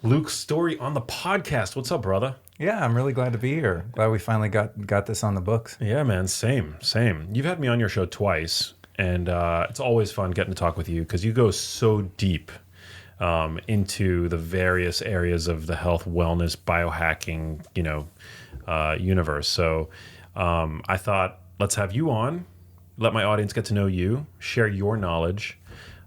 Luke Storey on the podcast. What's up, brother? Yeah, I'm really glad to be here. Glad we finally got this on the books. Yeah, man, same. You've had me on your show twice, and it's always fun getting to talk with you because you go so deep into the various areas of the health, wellness, biohacking, universe. So I thought, let's have you on, let my audience get to know you, share your knowledge.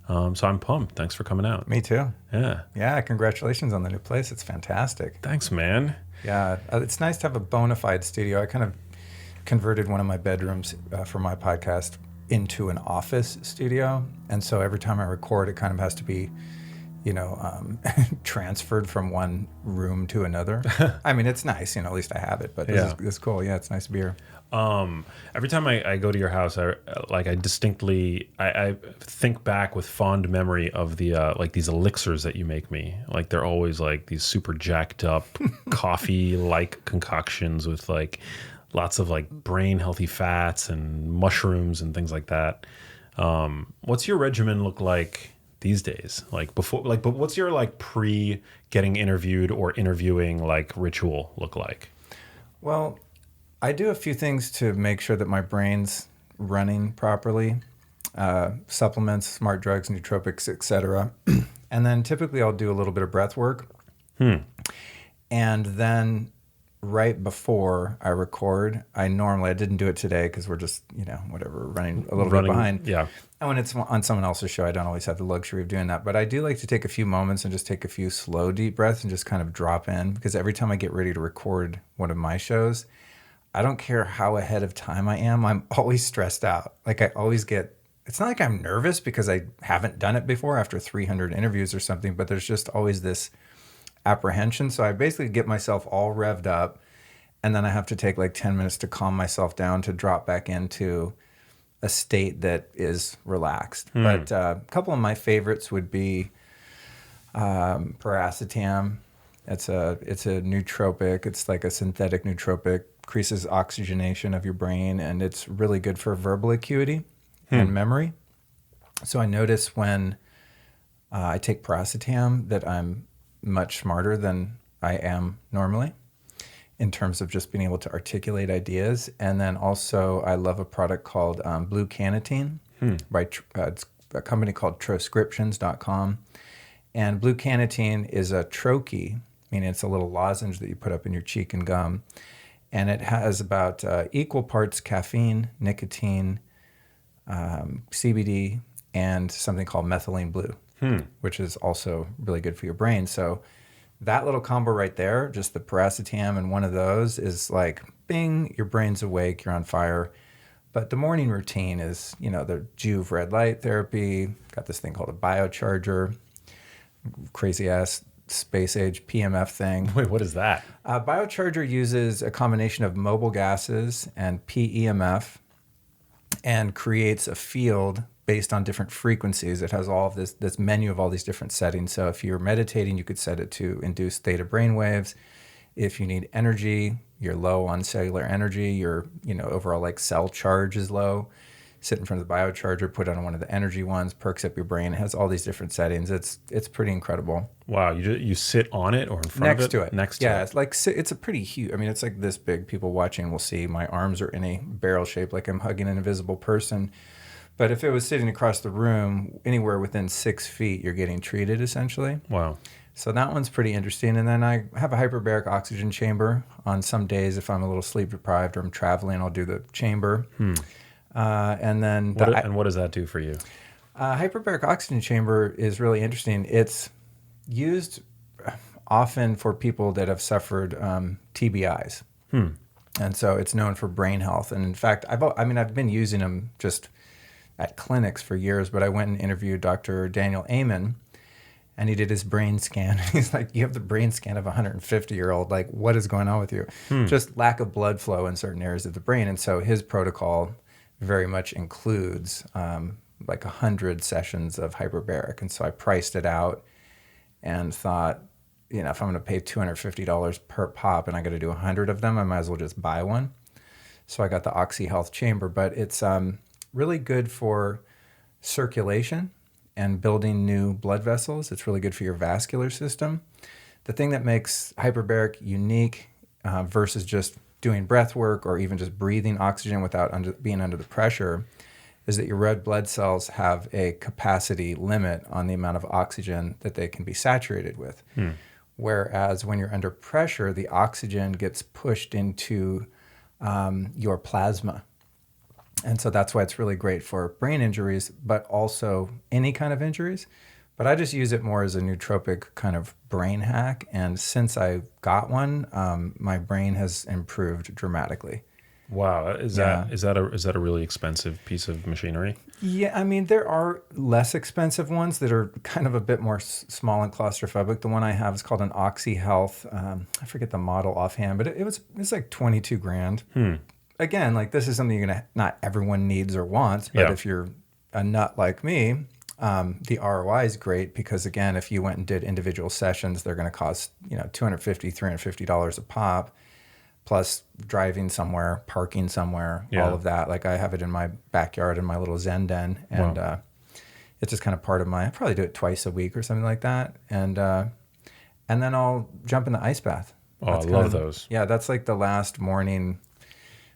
So I'm pumped. Thanks for coming out. Me too. Yeah. Yeah, congratulations on the new place. It's fantastic. Thanks, man. Yeah, it's nice to have a bona fide studio. I kind of converted one of my bedrooms for my podcast into an office studio. And so every time I record, it kind of has to be, transferred from one room to another. I mean, it's nice, at least I have it, but this is cool. Yeah, it's nice to be here. Every time I go to your house, I think back with fond memory of the these elixirs that you make me. Like they're always like these super jacked up coffee like concoctions with like lots of like brain healthy fats and mushrooms and things like that. What's your regimen look like these days? Like before, but what's your like pre getting interviewed or interviewing like ritual look like? Well, I do a few things to make sure that my brain's running properly, supplements, smart drugs, nootropics, etc. And then typically I'll do a little bit of breath work. And then right before I record, I didn't do it today because we're just, running a little bit behind. Yeah. And when it's on someone else's show, I don't always have the luxury of doing that. But I do like to take a few moments and just take a few slow, deep breaths and just kind of drop in. Because every time I get ready to record one of my shows, I don't care how ahead of time I am, I'm always stressed out. Like I always it's not like I'm nervous because I haven't done it before after 300 interviews or something, but there's just always this apprehension. So I basically get myself all revved up and then I have to take like 10 minutes to calm myself down to drop back into a state that is relaxed. But a couple of my favorites would be Piracetam. It's a nootropic. It's like a synthetic nootropic. Increases oxygenation of your brain, and it's really good for verbal acuity and memory. So I notice when I take Piracetam that I'm much smarter than I am normally in terms of just being able to articulate ideas. And then also I love a product called Blue Carnitine by it's a company called Transcriptions.com. And Blue Carnitine is a troche, meaning it's a little lozenge that you put up in your cheek and gum. And it has about equal parts caffeine, nicotine, CBD, and something called methylene blue, which is also really good for your brain. So that little combo right there, just the Piracetam and one of those is like, bing, your brain's awake, you're on fire. But the morning routine is, the Juve red light therapy, got this thing called a Biocharger, crazy ass space age PMF thing. Wait, what is that? Biocharger uses a combination of mobile gases and PEMF and creates a field based on different frequencies. It has all of this menu of all these different settings. So if you're meditating, you could set it to induce theta brainwaves. If you need energy, you're low on cellular energy, your overall like cell charge is low. Sit in front of the Biocharger, put on one of the energy ones, perks up your brain. It has all these different settings. It's pretty incredible. Wow, you sit on it or in front next of it? To it. Next to yeah, it. it's like it's a pretty huge. I mean, it's like this big. People watching will see my arms are in a barrel shape, like I'm hugging an invisible person. But if it was sitting across the room, anywhere within 6 feet, you're getting treated essentially. Wow. So that one's pretty interesting. And then I have a hyperbaric oxygen chamber. On some days, if I'm a little sleep deprived or I'm traveling, I'll do the chamber. And then what does that do for you? Hyperbaric oxygen chamber is really interesting. It's used often for people that have suffered TBIs. And so it's known for brain health. And in fact, I've been using them just at clinics for years, but I went and interviewed Dr. Daniel Amen, and he did his brain scan. He's like, you have the brain scan of a 150-year-old. Like, what is going on with you? Just lack of blood flow in certain areas of the brain. And so his protocol very much includes like 100 sessions of hyperbaric. And so I priced it out and thought, if I'm going to pay $250 per pop and I got to do 100 of them, I might as well just buy one. So I got the Oxy Health Chamber, but it's really good for circulation and building new blood vessels. It's really good for your vascular system. the thing that makes hyperbaric unique versus just doing breath work or even just breathing oxygen without being under the pressure is that your red blood cells have a capacity limit on the amount of oxygen that they can be saturated with. Whereas when you're under pressure, the oxygen gets pushed into your plasma. And so that's why it's really great for brain injuries, but also any kind of injuries. But I just use it more as a nootropic kind of brain hack. And since I got one, my brain has improved dramatically. Wow, is that a really expensive piece of machinery? Yeah, I mean, there are less expensive ones that are kind of a bit more small and claustrophobic. The one I have is called an Oxy Health. I forget the model offhand, but it's like 22 grand. Again, like this is something not everyone needs or wants, but if you're a nut like me, the ROI is great because again, if you went and did individual sessions, they're going to cost, $250, $350 a pop. Plus driving somewhere, parking somewhere, all of that. Like I have it in my backyard in my little Zen den. And it's just kind of part of I probably do it twice a week or something like that. And then I'll jump in the ice bath. Oh, I love those. Yeah, that's like the last morning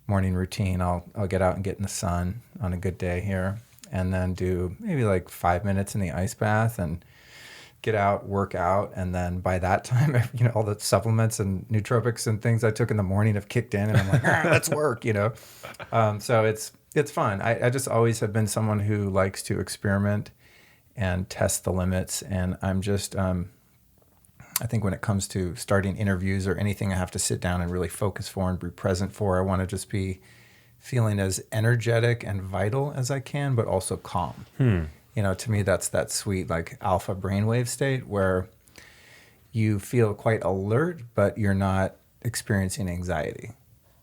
routine. I'll get out and get in the sun on a good day here. And then do maybe like 5 minutes in the ice bath and get out, work out, and then by that time, all the supplements and nootropics and things I took in the morning have kicked in, and I'm like, let's work, So it's fun. I just always have been someone who likes to experiment and test the limits, and I'm just, I think when it comes to starting interviews or anything I have to sit down and really focus for and be present for, I want to just be feeling as energetic and vital as I can, but also calm. To me, that's that sweet, like alpha brainwave state where you feel quite alert, but you're not experiencing anxiety.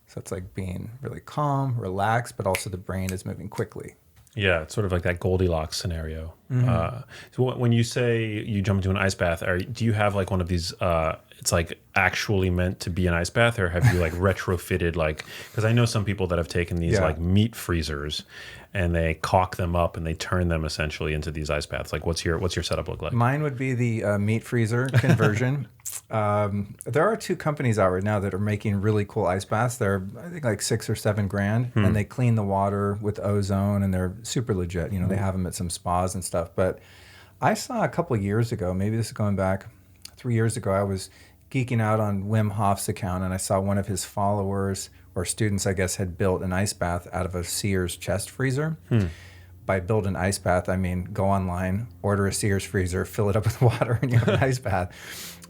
So it's like being really calm, relaxed, but also the brain is moving quickly. Yeah, it's sort of like that Goldilocks scenario. So when you say you jump into an ice bath, do you have like one of these, it's like actually meant to be an ice bath, or have you like retrofitted because I know some people that have taken these like meat freezers and they caulk them up and they turn them essentially into these ice baths. Like what's your setup look like? Mine would be the meat freezer conversion. There are two companies out right now that are making really cool ice baths. They're, I think, like $6 or $7 grand, and they clean the water with ozone, and they're super legit. They have them at some spas and stuff. But I saw a couple of years ago, maybe this is going back 3 years ago, I was geeking out on Wim Hof's account, and I saw one of his followers or students, I guess, had built an ice bath out of a Sears chest freezer. By build an ice bath, I mean go online, order a Sears freezer, fill it up with water, and you have an ice bath.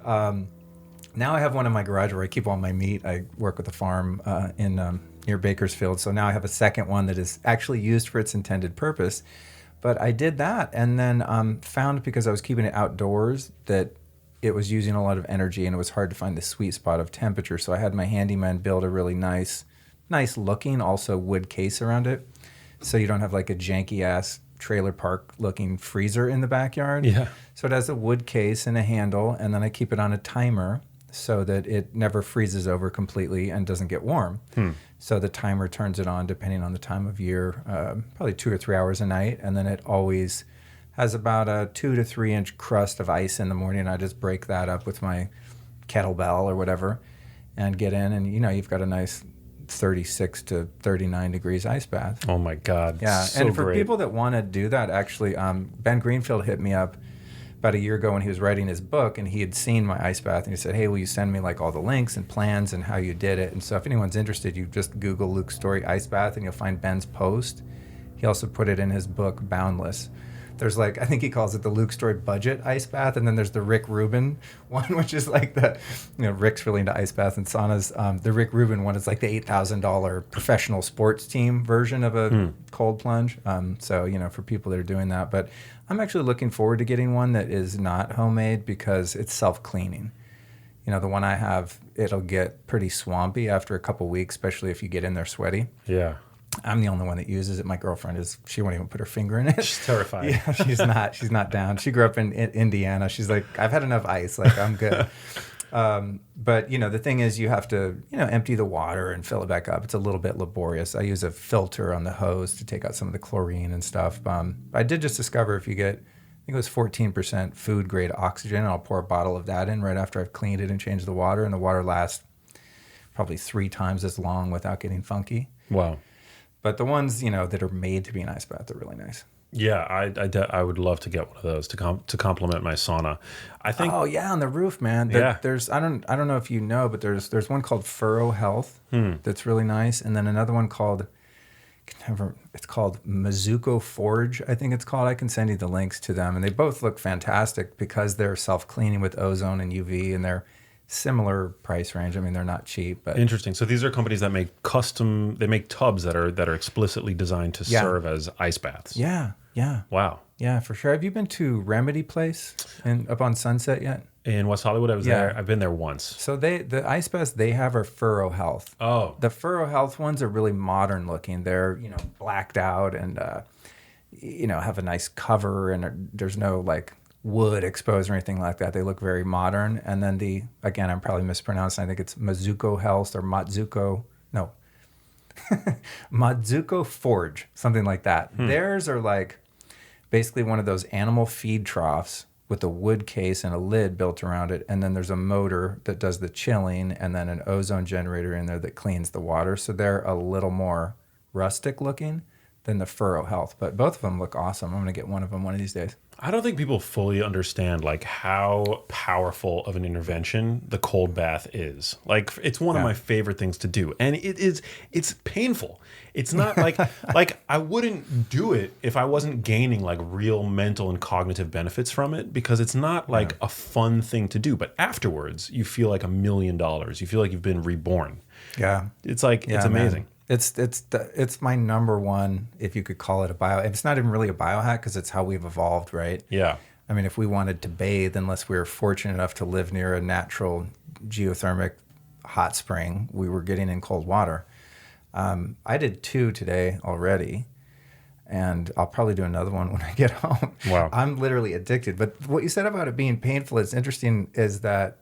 Now I have one in my garage where I keep all my meat. I work with a farm near Bakersfield, so now I have a second one that is actually used for its intended purpose. But I did that and then found, because I was keeping it outdoors, that it was using a lot of energy and it was hard to find the sweet spot of temperature. So I had my handyman build a really nice looking, also wood case around it. So you don't have like a janky ass trailer park looking freezer in the backyard. Yeah. So it has a wood case and a handle, and then I keep it on a timer so that it never freezes over completely and doesn't get warm. So the timer turns it on depending on the time of year, probably 2 or 3 hours a night, and then it always has about a 2 to 3 inch crust of ice in the morning. I just break that up with my kettlebell or whatever and get in, and you've got a nice 36 to 39 degrees ice bath. Oh my God. Yeah. So and for great. people that want to do that, actually, Ben Greenfield hit me up about a year ago when he was writing his book, and he had seen my ice bath, and he said, hey, will you send me like all the links and plans and how you did it? And so if anyone's interested, you just Google Luke Storey ice bath and you'll find Ben's post. He also put it in his book, Boundless. There's like, I think he calls it the Luke Storey budget ice bath, and then there's the Rick Rubin one, which is like the, Rick's really into ice baths and saunas. The Rick Rubin one is like the $8,000 professional sports team version of a cold plunge. So, for people that are doing that. But I'm actually looking forward to getting one that is not homemade because it's self-cleaning. The one I have, it'll get pretty swampy after a couple weeks, especially if you get in there sweaty. Yeah. I'm the only one that uses it. My girlfriend she won't even put her finger in it. She's terrified. Yeah, she's not down. She grew up in Indiana. She's like, I've had enough ice. Like, I'm good. But, the thing is you have to, empty the water and fill it back up. It's a little bit laborious. I use a filter on the hose to take out some of the chlorine and stuff. I did just discover if you get think it was 14% food grade oxygen. And I'll pour a bottle of that in right after I've cleaned it and changed the water. And the water lasts probably 3 times as long without getting funky. Wow. But the ones, that are made to be an ice bath are really nice. Yeah, I would love to get one of those to complement my sauna. I think. Oh yeah, on the roof, man. There's I don't know if you know, but there's one called Furrow Health that's really nice, and then another one called it's called Mizuko Forge, I think it's called. I can send you the links to them, and they both look fantastic because they're self-cleaning with ozone and UV, and they're similar price range. I mean, they're not cheap, but interesting. So these are companies that make they make tubs that are explicitly designed to serve as ice baths. Yeah. Wow. Yeah, for sure. Have you been to Remedy Place up on Sunset yet? In West Hollywood, I was there. I've been there once. So the ice baths they have are Furrow Health. Oh. The Furrow Health ones are really modern looking. They're, blacked out and have a nice cover, and there's no like wood exposed or anything like that. They look very modern. And then again, I'm probably mispronouncing. I think it's Mizuko Health or Matsuko. No. Matsuko Forge, something like that. Theirs are like basically one of those animal feed troughs with a wood case and a lid built around it. And then there's a motor that does the chilling and then an ozone generator in there that cleans the water. So they're a little more rustic looking than the Furrow Health. But both of them look awesome. I'm going to get one of them one of these days. I don't think people fully understand like how powerful of an intervention the cold bath is. Like it's one of my favorite things to do. And it's painful. It's not like I wouldn't do it if I wasn't gaining like real mental and cognitive benefits from it, because it's not like a fun thing to do. But afterwards you feel like $1 million. You feel like you've been reborn. Yeah. It's like it's amazing. Man. It's my number one, if you could call it a bio. It's not even really a biohack because it's how we've evolved, right? Yeah. I mean, if we wanted to bathe, unless we were fortunate enough to live near a natural geothermic hot spring, we were getting in cold water. I did 2 today already, and I'll probably do another one when I get home. Wow. I'm literally addicted. But what you said about it being painful is interesting, is that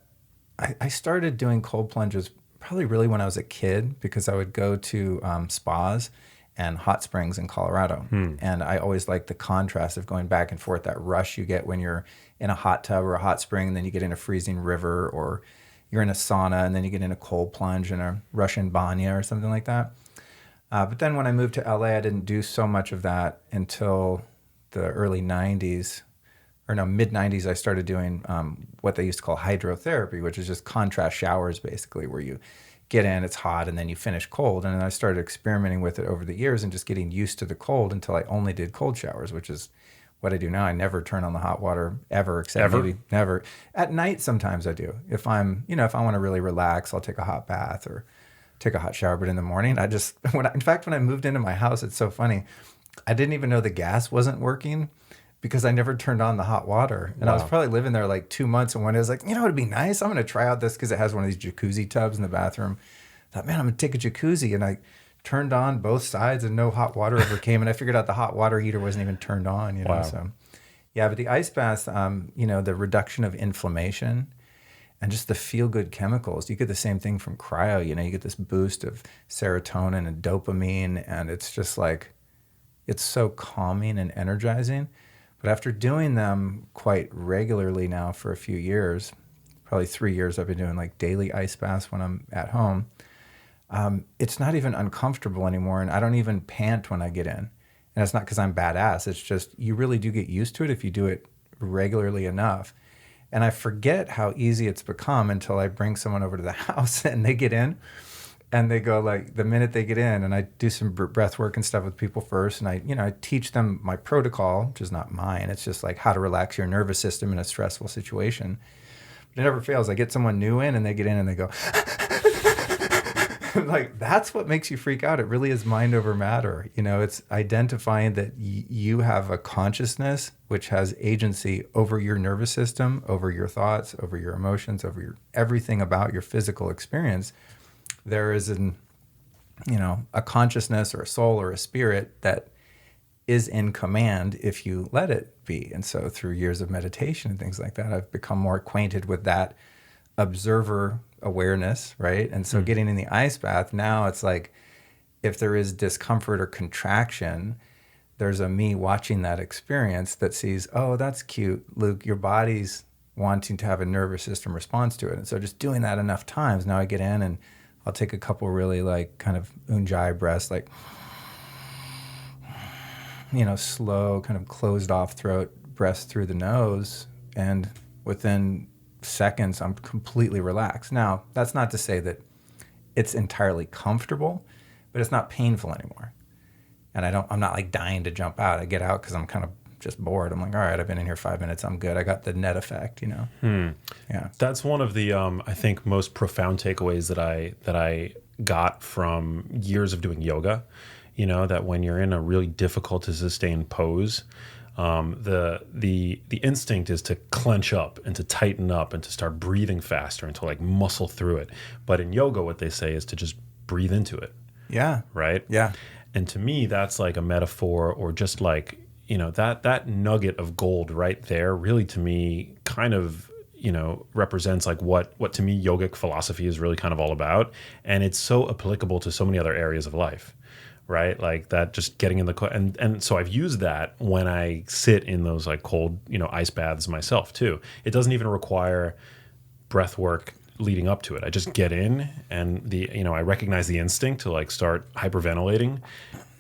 I started doing cold plunges probably really when I was a kid, because I would go to spas and hot springs in Colorado. And I always liked the contrast of going back and forth, that rush you get when you're in a hot tub or a hot spring, and then you get in a freezing river, or you're in a sauna and then you get in a cold plunge in a Russian banya or something like that. But then when I moved to LA, I didn't do so much of that until the early 90s. Or no, mid-90s, I started doing what they used to call hydrotherapy, which is just contrast showers, basically, where you get in, it's hot, and then you finish cold. And then I started experimenting with it over the years and just getting used to the cold until I only did cold showers, which is what I do now. I never turn on the hot water ever, except maybe never. At night, sometimes I do. If I'm, if I want to really relax, I'll take a hot bath or take a hot shower. But in the morning, in fact, when I moved into my house, it's so funny. I didn't even know the gas wasn't working, because I never turned on the hot water. And I was probably living there like 2 months. And one day I was like, it'd be nice. I'm going to try out this, because it has one of these jacuzzi tubs in the bathroom. I thought, man, I'm going to take a jacuzzi. And I turned on both sides and no hot water ever came. And I figured out the hot water heater wasn't even turned on, Wow. So yeah, but the ice baths, the reduction of inflammation and just the feel-good chemicals. You get the same thing from cryo. You get this boost of serotonin and dopamine. And it's just like, it's so calming and energizing. But after doing them quite regularly now for a few years, probably 3 years, I've been doing like daily ice baths when I'm at home. It's not even uncomfortable anymore, and I don't even pant when I get in. And it's not because I'm badass. It's just you really do get used to it if you do it regularly enough. And I forget how easy it's become until I bring someone over to the house and they get in. And they go like the minute they get in, and I do some breath work and stuff with people first. And I teach them my protocol, which is not mine. It's just like how to relax your nervous system in a stressful situation. But it never fails. I get someone new in and they get in and they go, like, that's what makes you freak out. It really is mind over matter. It's identifying that you have a consciousness which has agency over your nervous system, over your thoughts, over your emotions, over everything about your physical experience. There is a consciousness or a soul or a spirit that is in command if you let it be. And so through years of meditation and things like that, I've become more acquainted with that observer awareness, right? And so getting in the ice bath, now it's like if there is discomfort or contraction, there's a me watching that experience that sees, oh, that's cute, Luke, your body's wanting to have a nervous system response to it. And so just doing that enough times, now I get in and I'll take a couple really like kind of ujjayi breaths, like, slow, kind of closed off throat breaths through the nose. And within seconds, I'm completely relaxed. Now, that's not to say that it's entirely comfortable, but it's not painful anymore. And I'm not like dying to jump out. I get out because I'm kind of just bored. I'm like, all right, I've been in here 5 minutes. I'm good. I got the net effect, Yeah. That's one of the, I think, most profound takeaways that I got from years of doing yoga, that when you're in a really difficult to sustain pose, the instinct is to clench up and to tighten up and to start breathing faster and to like muscle through it. But in yoga, what they say is to just breathe into it. Yeah. Right? Yeah. And to me, that's like a metaphor, or just like, that nugget of gold right there really, to me, kind of, represents like what to me yogic philosophy is really kind of all about. And it's so applicable to so many other areas of life, right? Like that, just getting in the, and so I've used that when I sit in those like cold, ice baths myself too. It doesn't even require breath work leading up to it. I just get in and I recognize the instinct to like start hyperventilating,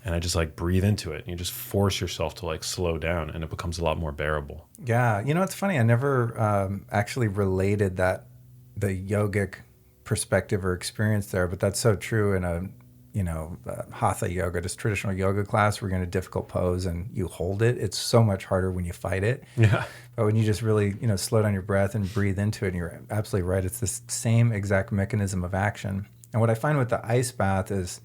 and I just like breathe into it, and you just force yourself to like slow down, and it becomes a lot more bearable. Yeah. It's funny. I never actually related the yogic perspective or experience there, but that's so true in a, hatha yoga, just traditional yoga class where you're in a difficult pose and you hold it. It's so much harder when you fight it. Yeah. But when you just really, slow down your breath and breathe into it, and you're absolutely right. It's the same exact mechanism of action. And what I find with the ice bath is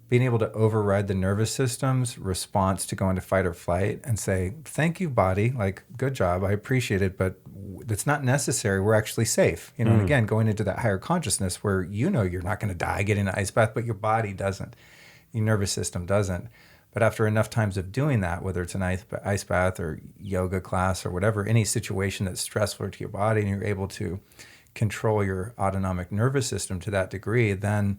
being able to override the nervous system's response to go into fight or flight and say, thank you, body, like, good job, I appreciate it, but it's not necessary. We're actually safe. And again, going into that higher consciousness where you're not going to die getting an ice bath, but your body doesn't. Your nervous system doesn't. But after enough times of doing that, whether it's an ice bath or yoga class or whatever, any situation that's stressful to your body, and you're able to control your autonomic nervous system to that degree, then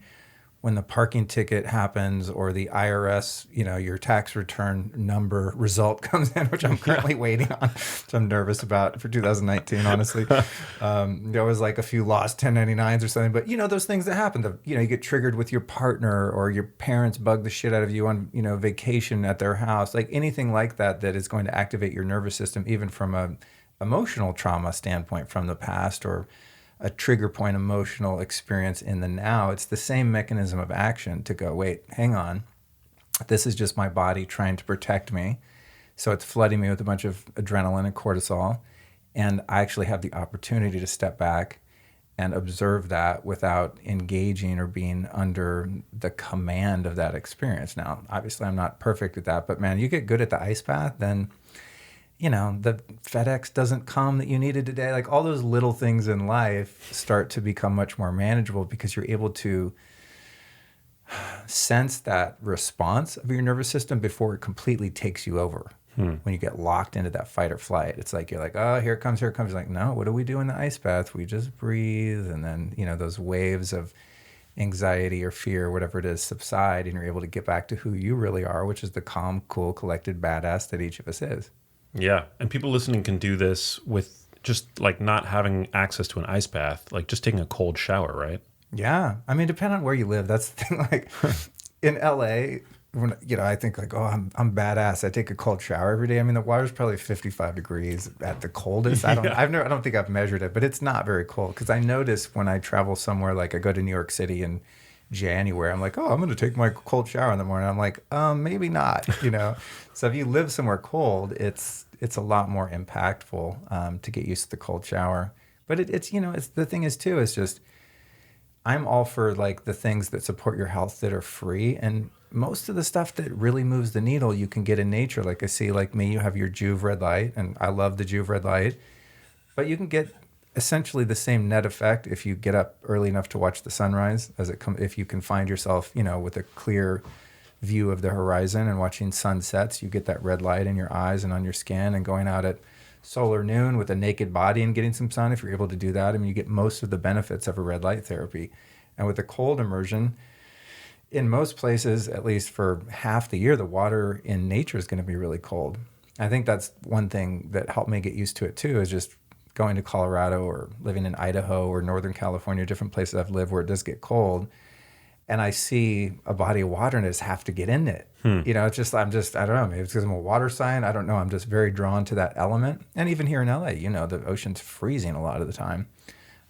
when the parking ticket happens or the IRS, your tax return number result comes in, which I'm currently waiting on, which I'm nervous about for 2019, honestly. There was like a few lost 1099s or something, but those things that happen, you get triggered with your partner, or your parents bug the shit out of you on, vacation at their house, like anything like that is going to activate your nervous system, even from a emotional trauma standpoint from the past, or a trigger point emotional experience in the now. It's the same mechanism of action to go, wait, hang on. This is just my body trying to protect me. So it's flooding me with a bunch of adrenaline and cortisol. And I actually have the opportunity to step back and observe that without engaging or being under the command of that experience. Now, obviously, I'm not perfect at that, but man, you get good at the ice bath, then the FedEx doesn't come that you needed today. Like all those little things in life start to become much more manageable because you're able to sense that response of your nervous system before it completely takes you over. When you get locked into that fight or flight, it's like, you're like, oh, here it comes. You're like, no, what do we do in the ice bath? We just breathe. And then, those waves of anxiety or fear, whatever it is, subside, and you're able to get back to who you really are, which is the calm, cool, collected badass that each of us is. Yeah. And people listening can do this with just like not having access to an ice bath, like just taking a cold shower, right? Yeah. I mean, depending on where you live, that's the thing. Like in LA, when, I think like, oh, I'm badass. I take a cold shower every day. I mean, the water's probably 55 degrees at the coldest. I don't think I've measured it, but it's not very cold. Because I notice when I travel somewhere, like I go to New York City in January, I'm like, oh, I'm going to take my cold shower in the morning. I'm like, maybe not, So if you live somewhere cold, it's a lot more impactful to get used to the cold shower. But it's the thing is too, is just, I'm all for like the things that support your health that are free. And most of the stuff that really moves the needle, you can get in nature. Like I see, like me, you have your Juve red light, and I love the Juve red light, but you can get essentially the same net effect if you get up early enough to watch the sunrise if you can find yourself, with a clear view of the horizon and watching sunsets, you get that red light in your eyes and on your skin, and going out at solar noon with a naked body and getting some sun, if you're able to do that, I mean, you get most of the benefits of a red light therapy. And with the cold immersion, in most places, at least for half the year, the water in nature is going to be really cold. I think that's one thing that helped me get used to it too, is just going to Colorado or living in Idaho or Northern California, different places I've lived where it does get cold. And I see a body of water and I just have to get in it. It's just, I don't know, maybe it's because I'm a water sign. I don't know. I'm just very drawn to that element. And even here in LA, the ocean's freezing a lot of the time.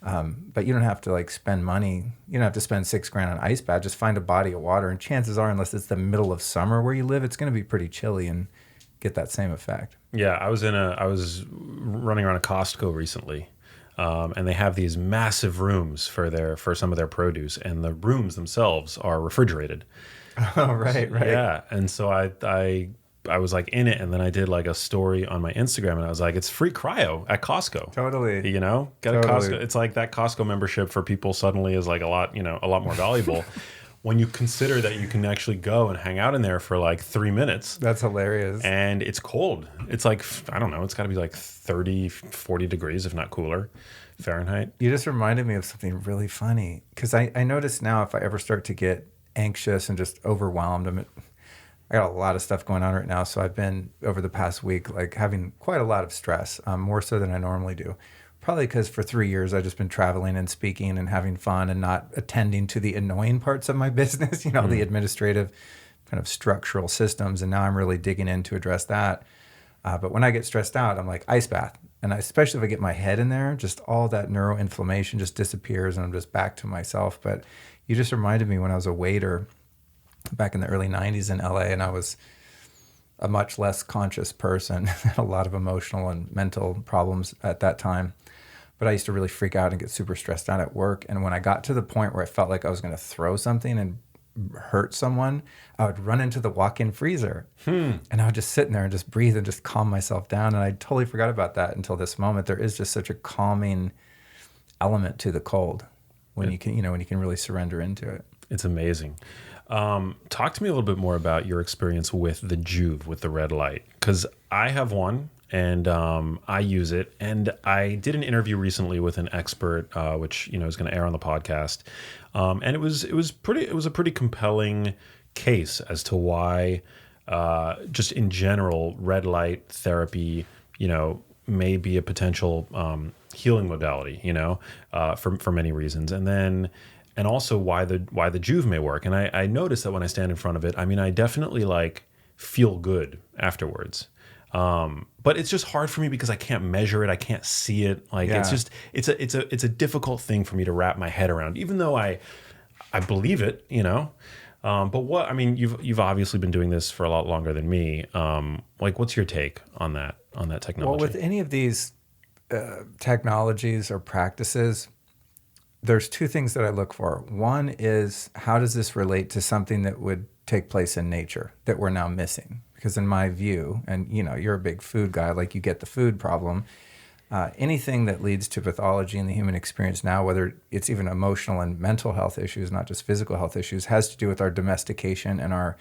But you don't have to spend money. You don't have to spend $6,000 on an ice bath. Just find a body of water. And chances are, unless it's the middle of summer where you live, it's going to be pretty chilly and get that same effect. Yeah. I was running around a Costco recently. And they have these massive rooms for some of their produce, and the rooms themselves are refrigerated. Oh, right. Yeah, and so I was in it, and then I did a story on my Instagram, and I was like, it's free cryo at Costco. Totally. Get a Costco. It's that Costco membership for people suddenly is a lot more valuable. When you consider that you can actually go and hang out in there for 3 minutes. That's hilarious. And it's cold. It's I don't know, it's got to be 30, 40 degrees, if not cooler, Fahrenheit. You just reminded me of something really funny, because I notice now if I ever start to get anxious and just overwhelmed, I got a lot of stuff going on right now. So I've been, over the past week, having quite a lot of stress, more so than I normally do. Probably because for 3 years I've just been traveling and speaking and having fun and not attending to the annoying parts of my business, the administrative kind of structural systems. And now I'm really digging in to address that. But when I get stressed out, I'm like, ice bath. And especially if I get my head in there, just all that neuroinflammation just disappears and I'm just back to myself. But you just reminded me when I was a waiter back in the early 90s in LA, and I was a much less conscious person, had a lot of emotional and mental problems at that time. But I used to really freak out and get super stressed out at work. And when I got to the point where I felt like I was going to throw something and hurt someone, I would run into the walk-in freezer. And I would just sit in there and just breathe and just calm myself down. And I totally forgot about that until this moment. There is just such a calming element to the cold when you can really surrender into it. It's amazing. Talk to me a little bit more about your experience with the Joovv, with the red light, because I have one. And I use it. And I did an interview recently with an expert, which is going to air on the podcast. And it was a pretty compelling case as to why, just in general, red light therapy, may be a potential healing modality, for many reasons. And also why the Joovv may work. And I noticed that when I stand in front of it, I definitely feel good afterwards. But it's just hard for me because I can't measure it. I can't see it. It's a difficult thing for me to wrap my head around, even though I believe it, but you've obviously been doing this for a lot longer than me. What's your take on that technology? Well, with any of these technologies or practices, there's two things that I look for. One is, how does this relate to something that would take place in nature that we're now missing? Because in my view, and you're a big food guy, you get the food problem, anything that leads to pathology in the human experience now, whether it's even emotional and mental health issues, not just physical health issues, has to do with our domestication and our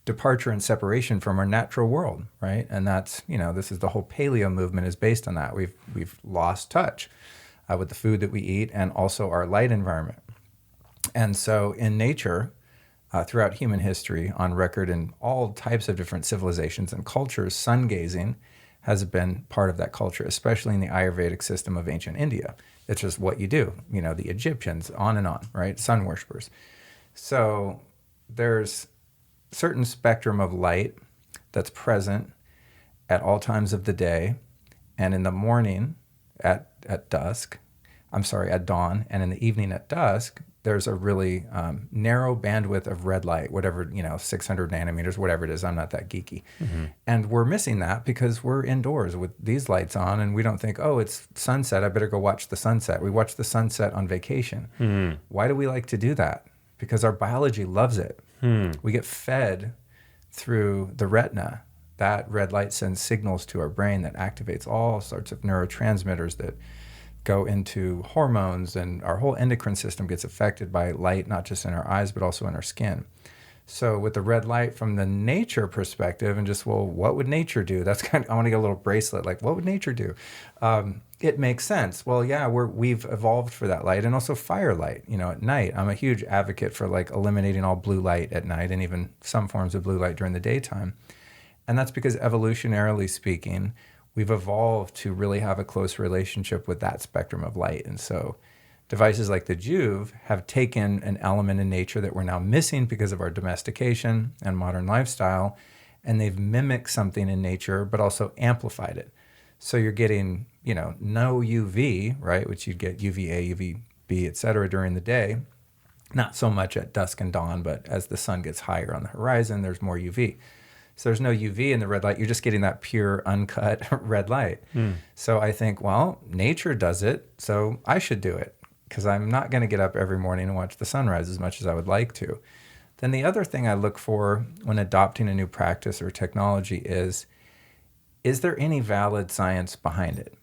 departure and separation from our natural world, right? And that's, this is the whole paleo movement is based on that. We've lost touch with the food that we eat and also our light environment. And so in nature, throughout human history, on record in all types of different civilizations and cultures, sun gazing has been part of that culture, especially in the Ayurvedic system of ancient India. It's just what you do, the Egyptians, on and on, right? Sun worshippers. So there's a certain spectrum of light that's present at all times of the day, and in the morning at dawn, and in the evening at dusk, there's a really narrow bandwidth of red light, whatever, 600 nanometers, whatever it is. I'm not that geeky. Mm-hmm. And we're missing that because we're indoors with these lights on and we don't think, oh, it's sunset, I better go watch the sunset. We watch the sunset on vacation. Mm-hmm. Why do we like to do that? Because our biology loves it. We get fed through the retina. That red light sends signals to our brain that activates all sorts of neurotransmitters that go into hormones, and our whole endocrine system gets affected by light, not just in our eyes, but also in our skin. So with the red light from the nature perspective and just, what would nature do? That's I want to get a little bracelet, what would nature do? it makes sense. Well, yeah, we've evolved for that light, and also firelight. At night, I'm a huge advocate for like eliminating all blue light at night, and even some forms of blue light during the daytime. And that's because evolutionarily speaking, we've evolved to really have a close relationship with that spectrum of light. And so devices like the Joovv have taken an element in nature that we're now missing because of our domestication and modern lifestyle, and they've mimicked something in nature, but also amplified it. So you're getting, no UV, right, which you'd get UVA, UVB, et cetera, during the day. Not so much at dusk and dawn, but as the sun gets higher on the horizon, there's more UV. So there's no UV in the red light. You're just getting that pure, uncut red light. So I think, well, nature does it, so I should do it, because I'm not going to get up every morning and watch the sunrise as much as I would like to. Then the other thing I look for when adopting a new practice or technology is there any valid science behind it?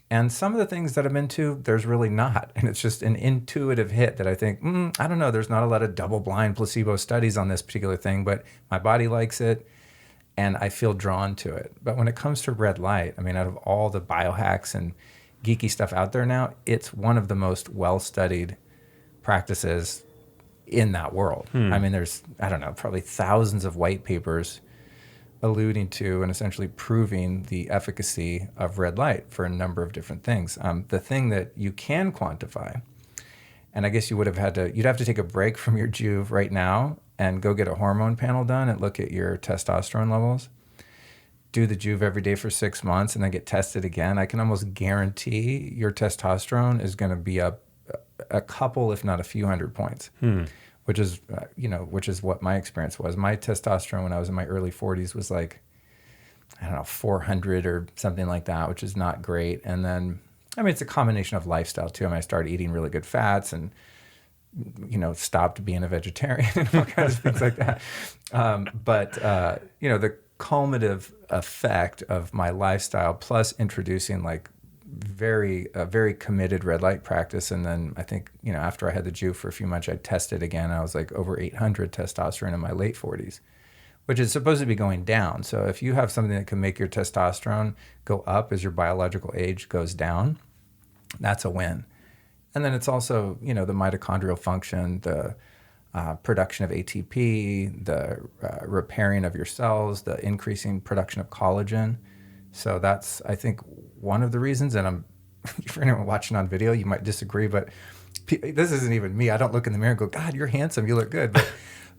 And some of the things that I'm into, there's really not. And it's just an intuitive hit that I think, I don't know, there's not a lot of double-blind placebo studies on this particular thing, but my body likes it and I feel drawn to it. But when it comes to red light, I mean, out of all the biohacks and geeky stuff out there now, it's one of the most well-studied practices in that world. I mean, there's, I don't know, probably thousands of white papers alluding to and essentially proving the efficacy of red light for a number of different things. The thing that you can quantify, and I guess you'd have to take a break from your Joovv right now and go get a hormone panel done and look at your testosterone levels. Do the Joovv every day for 6 months and then get tested again. I can almost guarantee your testosterone is going to be up a couple, if not a few hundred points. Which is what my experience was. My testosterone when I was in my early 40s was like, 400 or something like that, which is not great. And then, it's a combination of lifestyle too. I started eating really good fats and, stopped being a vegetarian and all kinds of things like that. But the cumulative effect of my lifestyle plus introducing like very committed red light practice. And then I think, after I had the Joovv for a few months, I tested again. I was like over 800 testosterone in my late 40s, which is supposed to be going down. So if you have something that can make your testosterone go up as your biological age goes down, that's a win. And then it's also, the mitochondrial function, the production of ATP, the repairing of your cells, the increasing production of collagen. So that's, I think, one of the reasons, and for anyone watching on video, you might disagree, but this isn't even me. I don't look in the mirror and go, God, you're handsome, you look good. But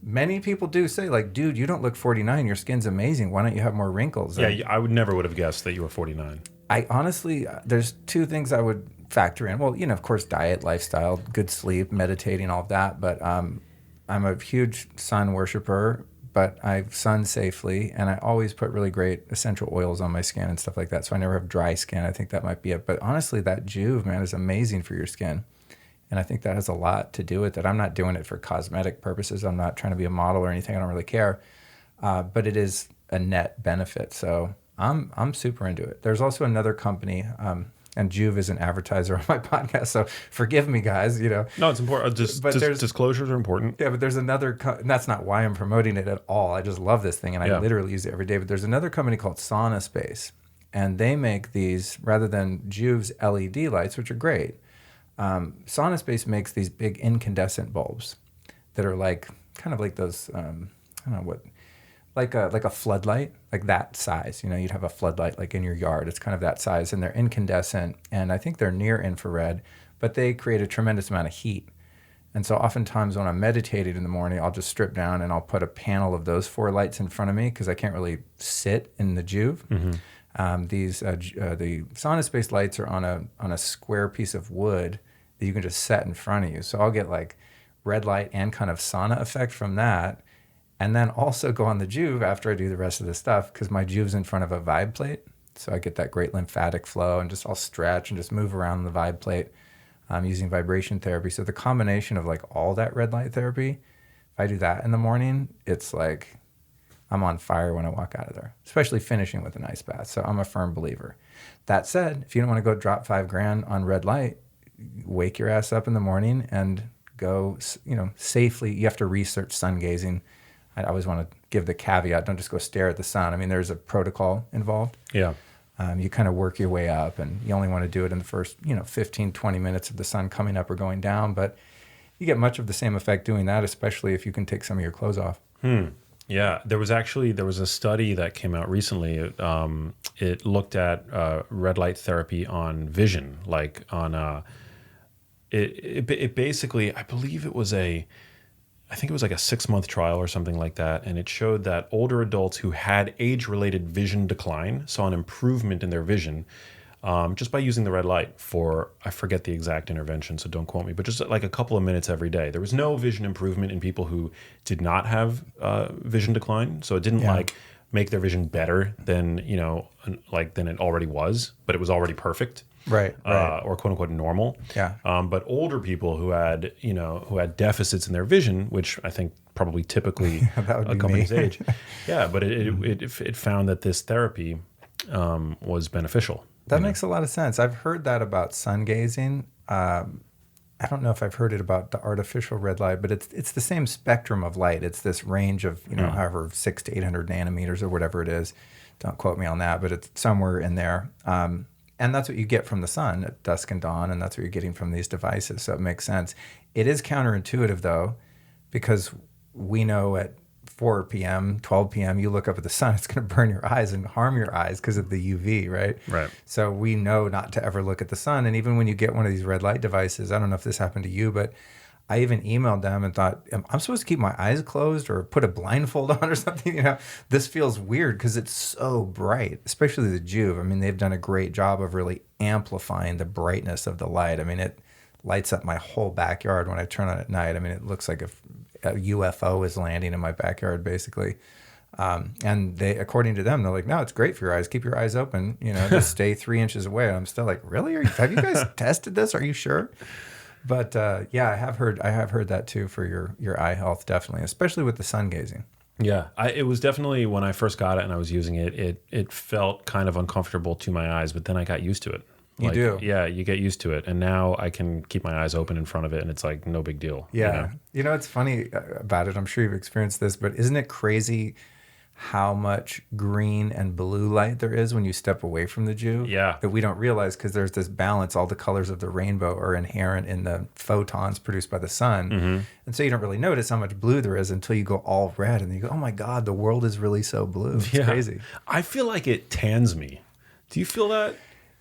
many people do say, like, dude, you don't look 49, your skin's amazing. Why don't you have more wrinkles? Yeah, I would never would have guessed that you were 49. I honestly, there's two things I would factor in. Well, of course, diet, lifestyle, good sleep, meditating, all of that. But I'm a huge sun worshiper. But I've sunned safely, and I always put really great essential oils on my skin and stuff like that, so I never have dry skin. I think that might be it. But honestly, that Joovv, man, is amazing for your skin. And I think that has a lot to do with it. I'm not doing it for cosmetic purposes. I'm not trying to be a model or anything. I don't really care. But it is a net benefit. So I'm super into it. There's also another company, and Joovv is an advertiser on my podcast, so forgive me, guys. No, it's important. Disclosures are important. Yeah, but there's another, and that's not why I'm promoting it at all. I just love this thing, and I literally use it every day. But there's another company called Space, and they make these, rather than Joovv's LED lights, which are great, Space makes these big incandescent bulbs that are kind of like those, I don't know what, like a floodlight, like that size. You'd have a floodlight like in your yard. It's kind of that size, and they're incandescent, and I think they're near infrared, but they create a tremendous amount of heat. And so oftentimes when I'm meditating in the morning, I'll just strip down and I'll put a panel of those 4 lights in front of me because I can't really sit in the Joovv. The sauna-space lights are on a square piece of wood that you can just set in front of you. So I'll get like red light and kind of sauna effect from that. And then also go on the Joovv after I do the rest of the stuff because my Joovv's in front of a vibe plate. So I get that great lymphatic flow and just I'll stretch and just move around the vibe plate using vibration therapy. So the combination of like all that red light therapy, if I do that in the morning, it's like I'm on fire when I walk out of there, especially finishing with an ice bath. So I'm a firm believer. That said, if you don't want to go drop $5,000 on red light, wake your ass up in the morning and go, safely. You have to research sun gazing. I always want to give the caveat, don't just go stare at the sun. I mean, there's a protocol involved. Yeah. You kind of work your way up, and you only want to do it in the first, 15, 20 minutes of the sun coming up or going down. But you get much of the same effect doing that, especially if you can take some of your clothes off. Yeah, there was a study that came out recently. It looked at red light therapy on vision, like on it basically, I believe I think it was like a 6-month trial or something like that, and it showed that older adults who had age-related vision decline saw an improvement in their vision just by using the red light for, I forget the exact intervention, so don't quote me, but just like a couple of minutes every day. There was no vision improvement in people who did not have vision decline, so it didn't like make their vision better than than it already was, but it was already perfect. Right. Or quote unquote normal. Yeah. But older people who had deficits in their vision, which I think probably typically accompanies age. Yeah, but it found that this therapy was beneficial. That makes a lot of sense. I've heard that about sun gazing. I don't know if I've heard it about the artificial red light, but it's the same spectrum of light. It's this range of however 600 to 800 nanometers or whatever it is. Don't quote me on that, but it's somewhere in there. And that's what you get from the sun at dusk and dawn, and that's what you're getting from these devices. So it makes sense. It is counterintuitive, though, because we know at 4 p.m., 12 p.m., you look up at the sun, it's going to burn your eyes and harm your eyes because of the UV, right? Right. So we know not to ever look at the sun. And even when you get one of these red light devices, I don't know if this happened to you, but I even emailed them and thought, I'm supposed to keep my eyes closed or put a blindfold on or something. This feels weird because it's so bright, especially the Juve. I mean, they've done a great job of really amplifying the brightness of the light. I mean, it lights up my whole backyard when I turn on at night. I mean, it looks like a UFO is landing in my backyard, basically. And they, according to them, they're like, no, it's great for your eyes. Keep your eyes open, just stay 3 inches away. And I'm still like, really? Have you guys tested this? Are you sure? But I have heard that too for your eye health, definitely, especially with the sun gazing. Yeah, it was definitely, when I first got it and I was using it, it felt kind of uncomfortable to my eyes, but then I got used to it. You do? Yeah, you get used to it. And now I can keep my eyes open in front of it and it's like no big deal. Yeah. It's funny about it. I'm sure you've experienced this, but isn't it crazy how much green and blue light there is when you step away from the Juve? Yeah. That we don't realize because there's this balance. All the colors of the rainbow are inherent in the photons produced by the sun. Mm-hmm. And so you don't really notice how much blue there is until you go all red and you go, oh my God, the world is really so blue. It's crazy. I feel like it tans me. Do you feel that?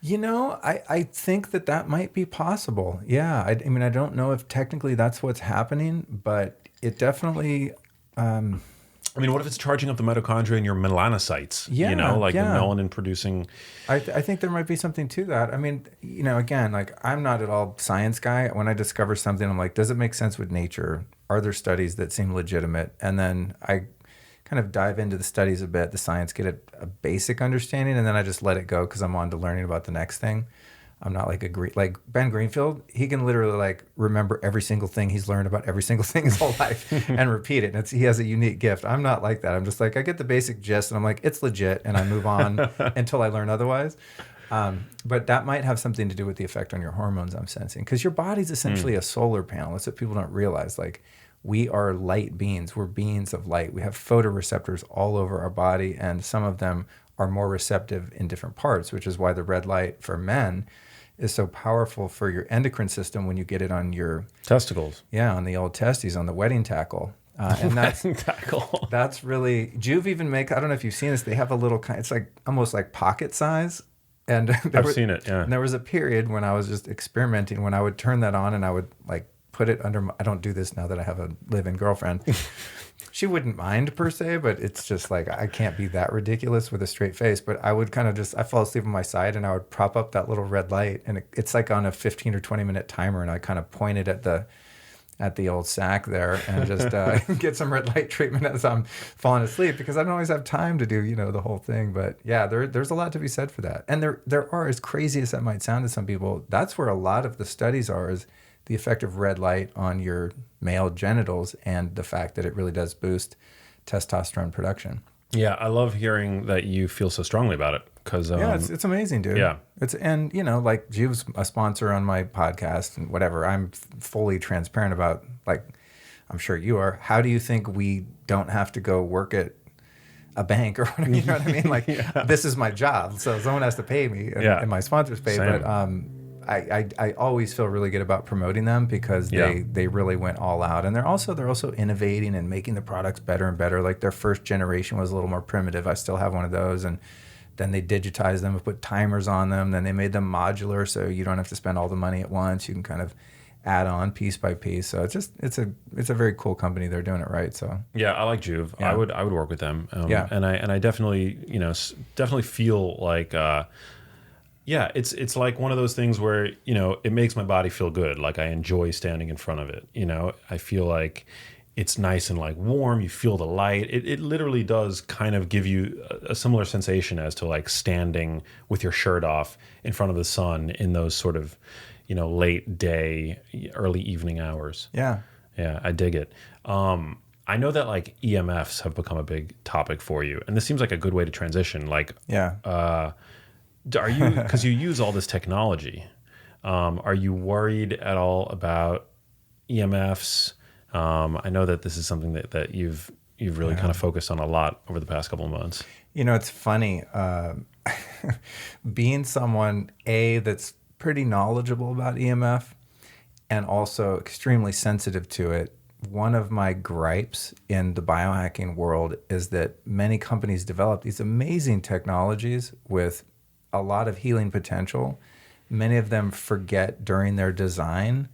I think that might be possible. Yeah. I mean, I don't know if technically that's what's happening, but it definitely... I mean, what if it's charging up the mitochondria in your melanocytes? Yeah, the melanin producing... I think there might be something to that. I mean, again, like I'm not at all science guy. When I discover something, I'm like, does it make sense with nature? Are there studies that seem legitimate? And then I kind of dive into the studies a bit, the science, get a basic understanding, and then I just let it go because I'm on to learning about the next thing. I'm not like Ben Greenfield. He can literally remember every single thing he's learned about every single thing his whole life and repeat it. And he has a unique gift. I'm not like that. I'm just like, I get the basic gist and I'm like, it's legit. And I move on until I learn otherwise. But that might have something to do with the effect on your hormones I'm sensing. Because your body's essentially a solar panel. That's what people don't realize. Like, we are light beings. We're beings of light. We have photoreceptors all over our body. And some of them are more receptive in different parts, which is why the red light for men is so powerful for your endocrine system when you get it on your testicles. Yeah, on the old testes, on the wedding tackle. And that's really, Juve even make, I don't know if you've seen this, they have a little kind, it's like almost like pocket size. And I've seen it, yeah. And there was a period when I was just experimenting when I would turn that on and I would put it under I don't do this now that I have a live-in girlfriend. She wouldn't mind per se, but it's just like, I can't be that ridiculous with a straight face. But I would kind of I fall asleep on my side and I would prop up that little red light. And it's like on a 15 or 20 minute timer. And I kind of point it at the old sack there and just get some red light treatment as I'm falling asleep because I don't always have time to do, the whole thing. But yeah, there's a lot to be said for that. And there are, as crazy as that might sound to some people, that's where a lot of the studies are, is the effect of red light on your male genitals and the fact that it really does boost testosterone production. Yeah, I love hearing that you feel so strongly about it because it's amazing, dude. Yeah, like Juve's a sponsor on my podcast and whatever. I'm fully transparent about, like, I'm sure you are. How do you think we don't have to go work at a bank or whatever, you know what I mean? Like, this is my job, so someone has to pay me, and my sponsors pay. Same. But I always feel really good about promoting them because they really went all out, and they're also innovating and making the products better and better. Like their first generation was a little more primitive. I still have one of those, and then they digitized them and put timers on them. Then they made them modular, so you don't have to spend all the money at once. You can kind of add on piece by piece. So it's a very cool company. They're doing it right. So yeah, I like Juve. Yeah. I would work with them. Yeah. and I definitely definitely feel like it's like one of those things where it makes my body feel good. Like I enjoy standing in front of it. I feel like it's nice and like warm. You feel the light. It literally does kind of give you a similar sensation as to like standing with your shirt off in front of the sun in those sort of late day, early evening hours. yeah. Yeah, I dig it. I know that like EMFs have become a big topic for you, and this seems like a good way to transition. Like, Yeah. are you, because you use all this technology, are you worried at all about EMFs? I know that this is something that you've really kind of focused on a lot over the past couple of months. It's funny. Being someone, that's pretty knowledgeable about EMF and also extremely sensitive to it, one of my gripes in the biohacking world is that many companies develop these amazing technologies with a lot of healing potential. Many of them forget during their design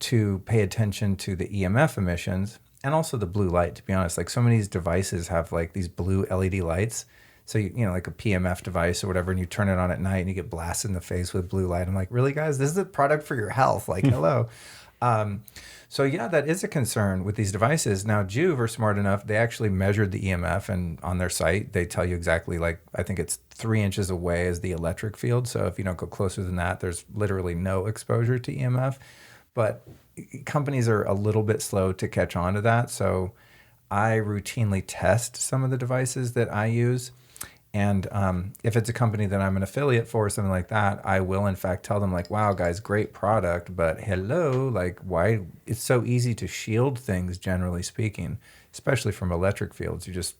to pay attention to the EMF emissions and also the blue light, to be honest. Like so many of these devices have like these blue LED lights. So, like a PMF device or whatever, and you turn it on at night and you get blasted in the face with blue light. I'm like, really, guys? This is a product for your health. Like, hello. So, yeah, that is a concern with these devices. Now, Juve are smart enough. They actually measured the EMF, and on their site, they tell you exactly, like, I think it's 3 inches away is the electric field. So if you don't go closer than that, there's literally no exposure to EMF. But companies are a little bit slow to catch on to that. So I routinely test some of the devices that I use. And if it's a company that I'm an affiliate for or something like that, I will in fact tell them like, wow, guys, great product, but hello, like why it's so easy to shield things, generally speaking, especially from electric fields. You just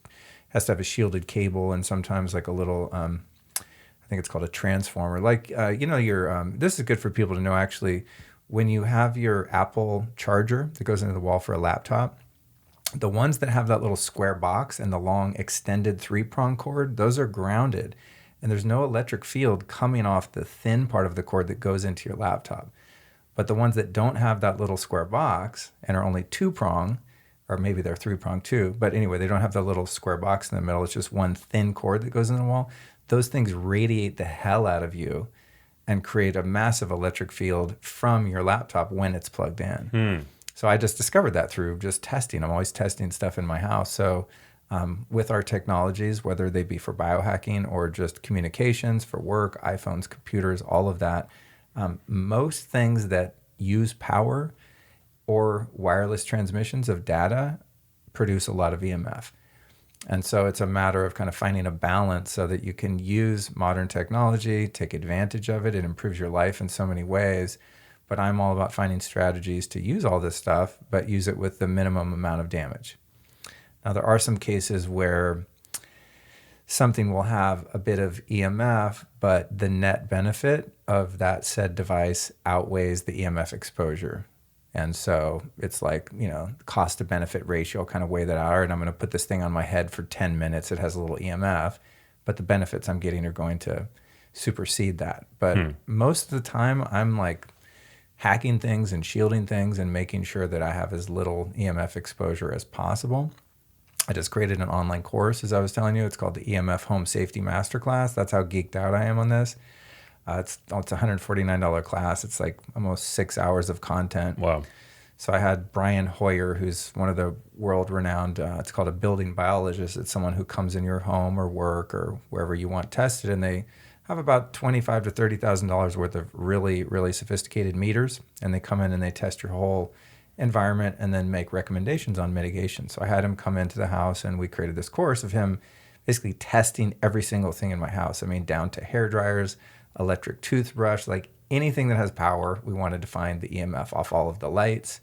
has to have a shielded cable and sometimes like a little, I think it's called a transformer. Like, your, this is good for people to know actually, when you have your Apple charger that goes into the wall for a laptop, the ones that have that little square box and the long extended 3-prong cord, those are grounded. And there's no electric field coming off the thin part of the cord that goes into your laptop. But the ones that don't have that little square box and are only 2-prong, or maybe they're 3-prong too, but anyway, they don't have the little square box in the middle. It's just one thin cord that goes in the wall. Those things radiate the hell out of you and create a massive electric field from your laptop when it's plugged in. So I just discovered that through just testing. I'm always testing stuff in my house. So with our technologies, whether they be for biohacking or just communications for work, iPhones, computers, all of that, most things that use power or wireless transmissions of data produce a lot of EMF. And so it's a matter of kind of finding a balance so that you can use modern technology, take advantage of it. It improves your life in so many ways. But I'm all about finding strategies to use all this stuff, but use it with the minimum amount of damage. Now, there are some cases where something will have a bit of EMF, but the net benefit of that said device outweighs the EMF exposure. And so it's like, cost to benefit ratio, kind of weigh that out. And I'm going to put this thing on my head for 10 minutes. It has a little EMF, but the benefits I'm getting are going to supersede that. But most of the time, I'm like hacking things and shielding things and making sure that I have as little EMF exposure as possible. I just created an online course, as I was telling you. It's called the EMF Home Safety Masterclass. That's how geeked out I am on this. It's a $149 class. It's like almost 6 hours of content. Wow. So I had Brian Hoyer, who's one of the world-renowned, it's called a building biologist. It's someone who comes in your home or work or wherever you want tested, and they have about $25,000 to $30,000 worth of really, really sophisticated meters, and they come in and they test your whole environment and then make recommendations on mitigation. So I had him come into the house, and we created this course of him basically testing every single thing in my house. I mean, down to hair dryers, electric toothbrush, like anything that has power. We wanted to find the EMF off all of the lights.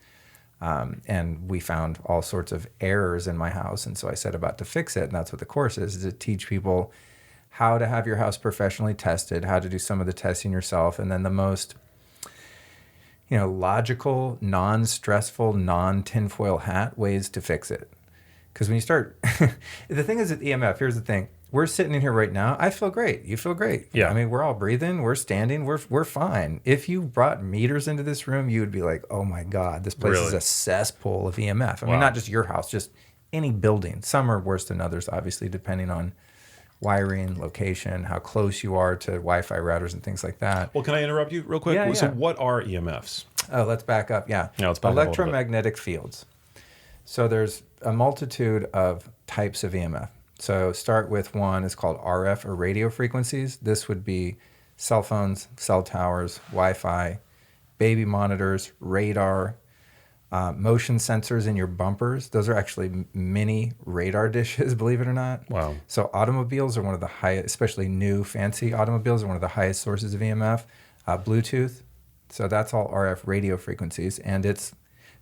And we found all sorts of errors in my house. And so I set about to fix it. And that's what the course is to teach people how to have your house professionally tested, how to do some of the testing yourself, and then the most logical, non-stressful, non-tinfoil hat ways to fix it. Because when you start, the thing is with EMF, here's the thing. We're sitting in here right now. I feel great. You feel great. Yeah. I mean, we're all breathing. We're standing. We're fine. If you brought meters into this room, you would be like, oh my God, this place is a cesspool of EMF. I mean, not just your house, just any building. Some are worse than others, obviously, depending on wiring, location, how close you are to Wi-Fi routers and things like that. Well, can I interrupt you real quick? Yeah, So yeah. what are EMFs? Oh, let's back up. Yeah. Let's back up a little bit. Electromagnetic fields. So there's a multitude of types of EMF. So start with one is called RF or radio frequencies. This would be cell phones, cell towers, Wi-Fi, baby monitors, radar, motion sensors in your bumpers. Those are actually mini radar dishes, believe it or not. Wow. So automobiles are one of the highest, especially new fancy automobiles are one of the highest sources of EMF. Bluetooth. So that's all RF radio frequencies, and it's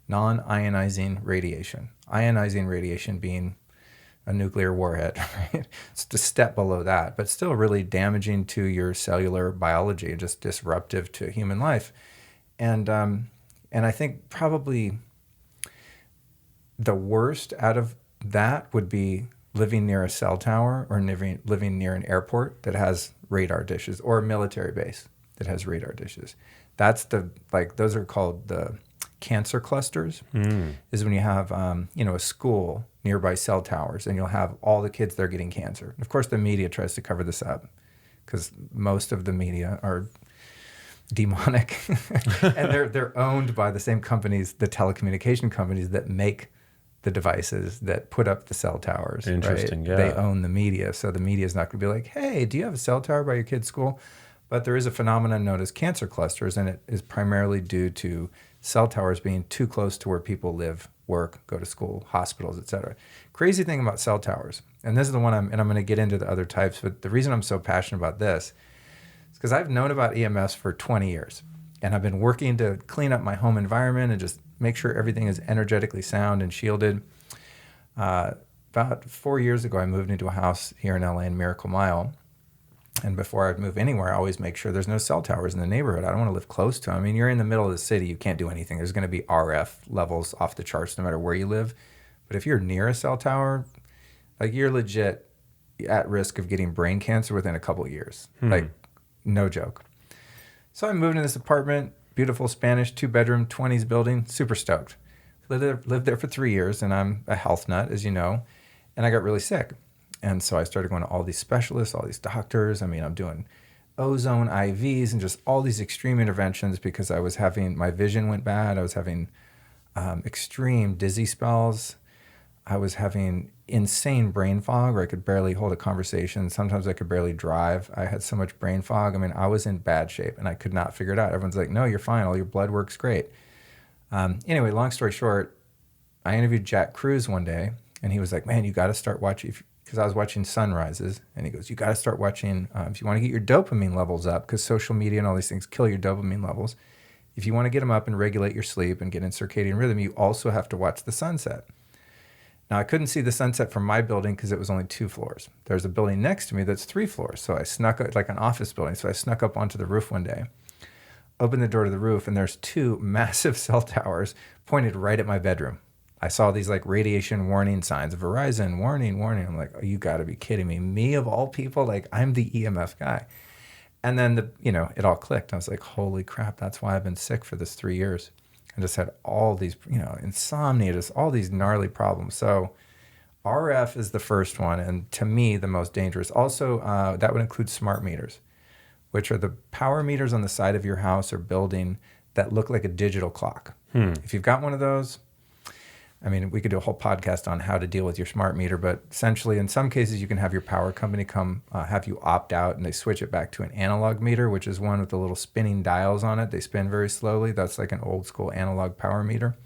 non-ionizing radiation. Ionizing radiation being a nuclear warhead, right? It's a step below that, but still really damaging to your cellular biology, just disruptive to human life. And I think probably the worst out of that would be living near a cell tower or living near an airport that has radar dishes, or a military base that has radar dishes. That's those are called the cancer clusters, is when you have, a school nearby cell towers, and you'll have all the kids there getting cancer. And of course, the media tries to cover this up because most of the media are demonic, and they're owned by the same companies, the telecommunication companies that make the devices that put up the cell towers. Interesting, right? yeah. They own the media, so the media is not going to be like, hey, do you have a cell tower by your kid's school? But there is a phenomenon known as cancer clusters, and it is primarily due to cell towers being too close to where people live, work, go to school, hospitals, etc. Crazy thing about cell towers, and this is the one I'm going to get into the other types, but the reason I'm so passionate about this is because I've known about EMFs for 20 years, and I've been working to clean up my home environment and just make sure everything is energetically sound and shielded. About 4 years ago, I moved into a house here in LA in Miracle Mile. And before I move anywhere, I always make sure there's no cell towers in the neighborhood. I don't want to live close to them. I mean, you're in the middle of the city, you can't do anything. There's going to be RF levels off the charts no matter where you live. But if you're near a cell tower, you're legit at risk of getting brain cancer within a couple of years. No joke. So I moved in this apartment, beautiful Spanish 2-bedroom, 20s building, super stoked. Lived there for 3 years, and I'm a health nut, as you know, and I got really sick. And so I started going to all these specialists, all these doctors. I mean, I'm doing ozone IVs and just all these extreme interventions because my vision went bad. I was having extreme dizzy spells. I was having insane brain fog where I could barely hold a conversation. Sometimes I could barely drive. I had so much brain fog. I mean, I was in bad shape and I could not figure it out. Everyone's like, no, you're fine. All your blood works great. Anyway, long story short, I interviewed Jack Cruz one day, and he was like, man, you got to start watching, because I was watching sunrises, and he goes, you got to start watching, if you want to get your dopamine levels up, because social media and all these things kill your dopamine levels. If you want to get them up and regulate your sleep and get in circadian rhythm, you also have to watch the sunset. Now, I couldn't see the sunset from my building because it was only 2 floors. There's a building next to me that's 3 floors. So I snuck up, like an office building. So I snuck up onto the roof one day, opened the door to the roof, and there's 2 massive cell towers pointed right at my bedroom. I saw these radiation warning signs, Verizon, warning, warning. I'm like, oh, you got to be kidding me. Me of all people, I'm the EMF guy. And then it all clicked. I was like, holy crap, that's why I've been sick for this 3 years. I just had all these, insomnia, just all these gnarly problems. So RF is the first one, and to me, the most dangerous. Also, that would include smart meters, which are the power meters on the side of your house or building that look like a digital clock. If you've got one of those, I mean, we could do a whole podcast on how to deal with your smart meter, but essentially in some cases you can have your power company come have you opt out, and they switch it back to an analog meter, which is one with the little spinning dials on it. They spin very slowly. That's like an old school analog power meter.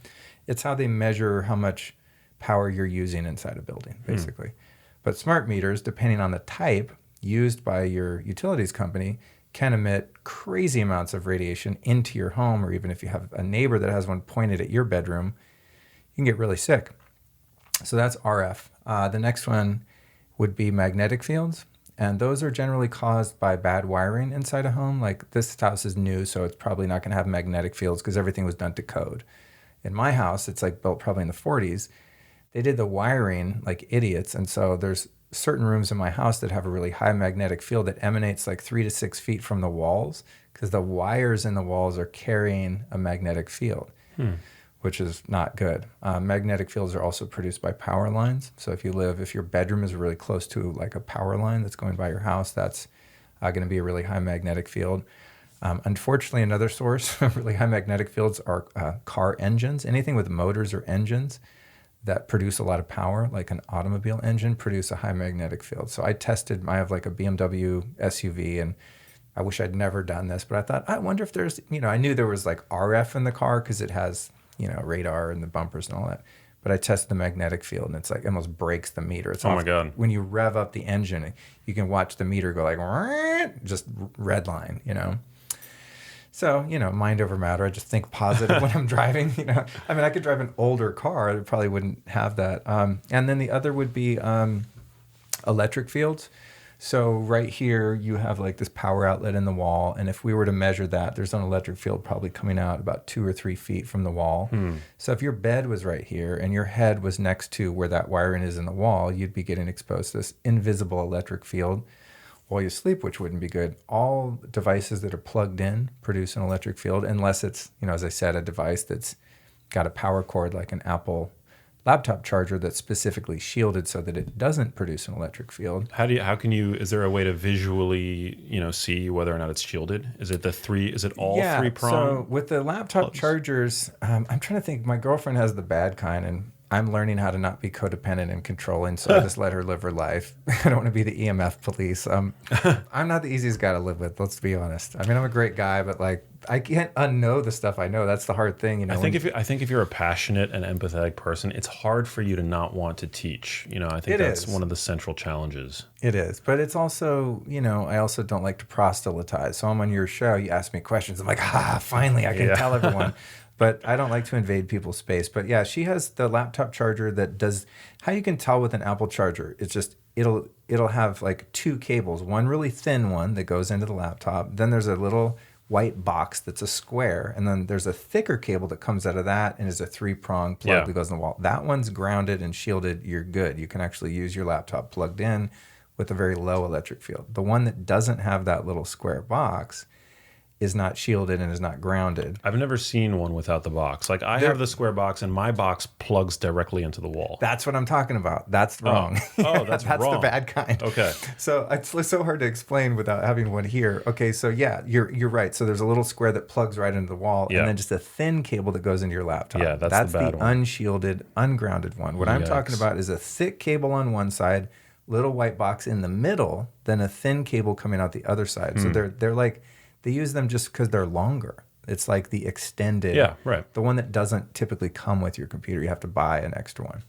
It's how they measure how much power you're using inside a building, basically. But smart meters, depending on the type used by your utilities company, can emit crazy amounts of radiation into your home, or even if you have a neighbor that has one pointed at your bedroom, can get really sick. So that's RF. The next one would be magnetic fields. And those are generally caused by bad wiring inside a home. Like this house is new, so it's probably not going to have magnetic fields because everything was done to code. In my house, it's like built probably in the 40s. They did the wiring like idiots. And so there's certain rooms in my house that have a really high magnetic field that emanates like 3 to 6 feet from the walls because the wires in the walls are carrying a magnetic field. Which is not good. Magnetic fields are also produced by power lines. So if your bedroom is really close to like a power line that's going by your house, that's going to be a really high magnetic field. Unfortunately, another source of really high magnetic fields are car engines. Anything with motors or engines that produce a lot of power, like an automobile engine, produce a high magnetic field. So I have like a BMW SUV, and I wish I'd never done this, but I thought, I wonder if there's, I knew there was like RF in the car because it has radar and the bumpers and all that. But I tested the magnetic field, and it's like almost breaks the meter. It's oh my God. When you rev up the engine, you can watch the meter go like, just red line, So, mind over matter. I just think positive when I'm driving, I mean, I could drive an older car. I probably wouldn't have that. And then the other would be electric fields. So right here, you have like this power outlet in the wall. And if we were to measure that, there's an electric field probably coming out about 2 or 3 feet from the wall. So if your bed was right here and your head was next to where that wiring is in the wall, you'd be getting exposed to this invisible electric field while you sleep, which wouldn't be good. All devices that are plugged in produce an electric field, unless it's, as I said, a device that's got a power cord like an Apple laptop charger that's specifically shielded so that it doesn't produce an electric field. Is there a way to visually, see whether or not it's shielded? Is it all 3 prong? So with the laptop chargers, I'm trying to think, my girlfriend has the bad kind, and I'm learning how to not be codependent and controlling, so I just let her live her life. I don't want to be the EMF police. I'm not the easiest guy to live with, let's be honest. I mean, I'm a great guy, but like, I can't unknow the stuff I know. That's the hard thing, I think if you're a passionate and empathetic person, it's hard for you to not want to teach. I think that's one of the central challenges. It is, but it's also, I also don't like to proselytize. So I'm on your show, you ask me questions, I'm like, finally I can tell everyone. But I don't like to invade people's space. But yeah, she has the laptop charger that does, how you can tell with an Apple charger, it's just, it'll have like 2 cables, one really thin one that goes into the laptop. Then there's a little white box that's a square. And then there's a thicker cable that comes out of that and is a 3-prong plug that goes in the wall. That one's grounded and shielded, you're good. You can actually use your laptop plugged in with a very low electric field. The one that doesn't have that little square box is not shielded and is not grounded. I've never seen one without the box. Like I have the square box, and my box plugs directly into the wall. That's what I'm talking about. That's wrong. That's wrong. The bad kind. Okay. So it's so hard to explain without having one here. Okay, so yeah, you're right. So there's a little square that plugs right into the wall, and then just a thin cable that goes into your laptop. Yeah, that's the bad one. Unshielded, ungrounded one. What I'm talking about is a thick cable on one side, little white box in the middle, then a thin cable coming out the other side. So they're like, they use them just because they're longer. It's like the extended, the one that doesn't typically come with your computer. You have to buy an extra one.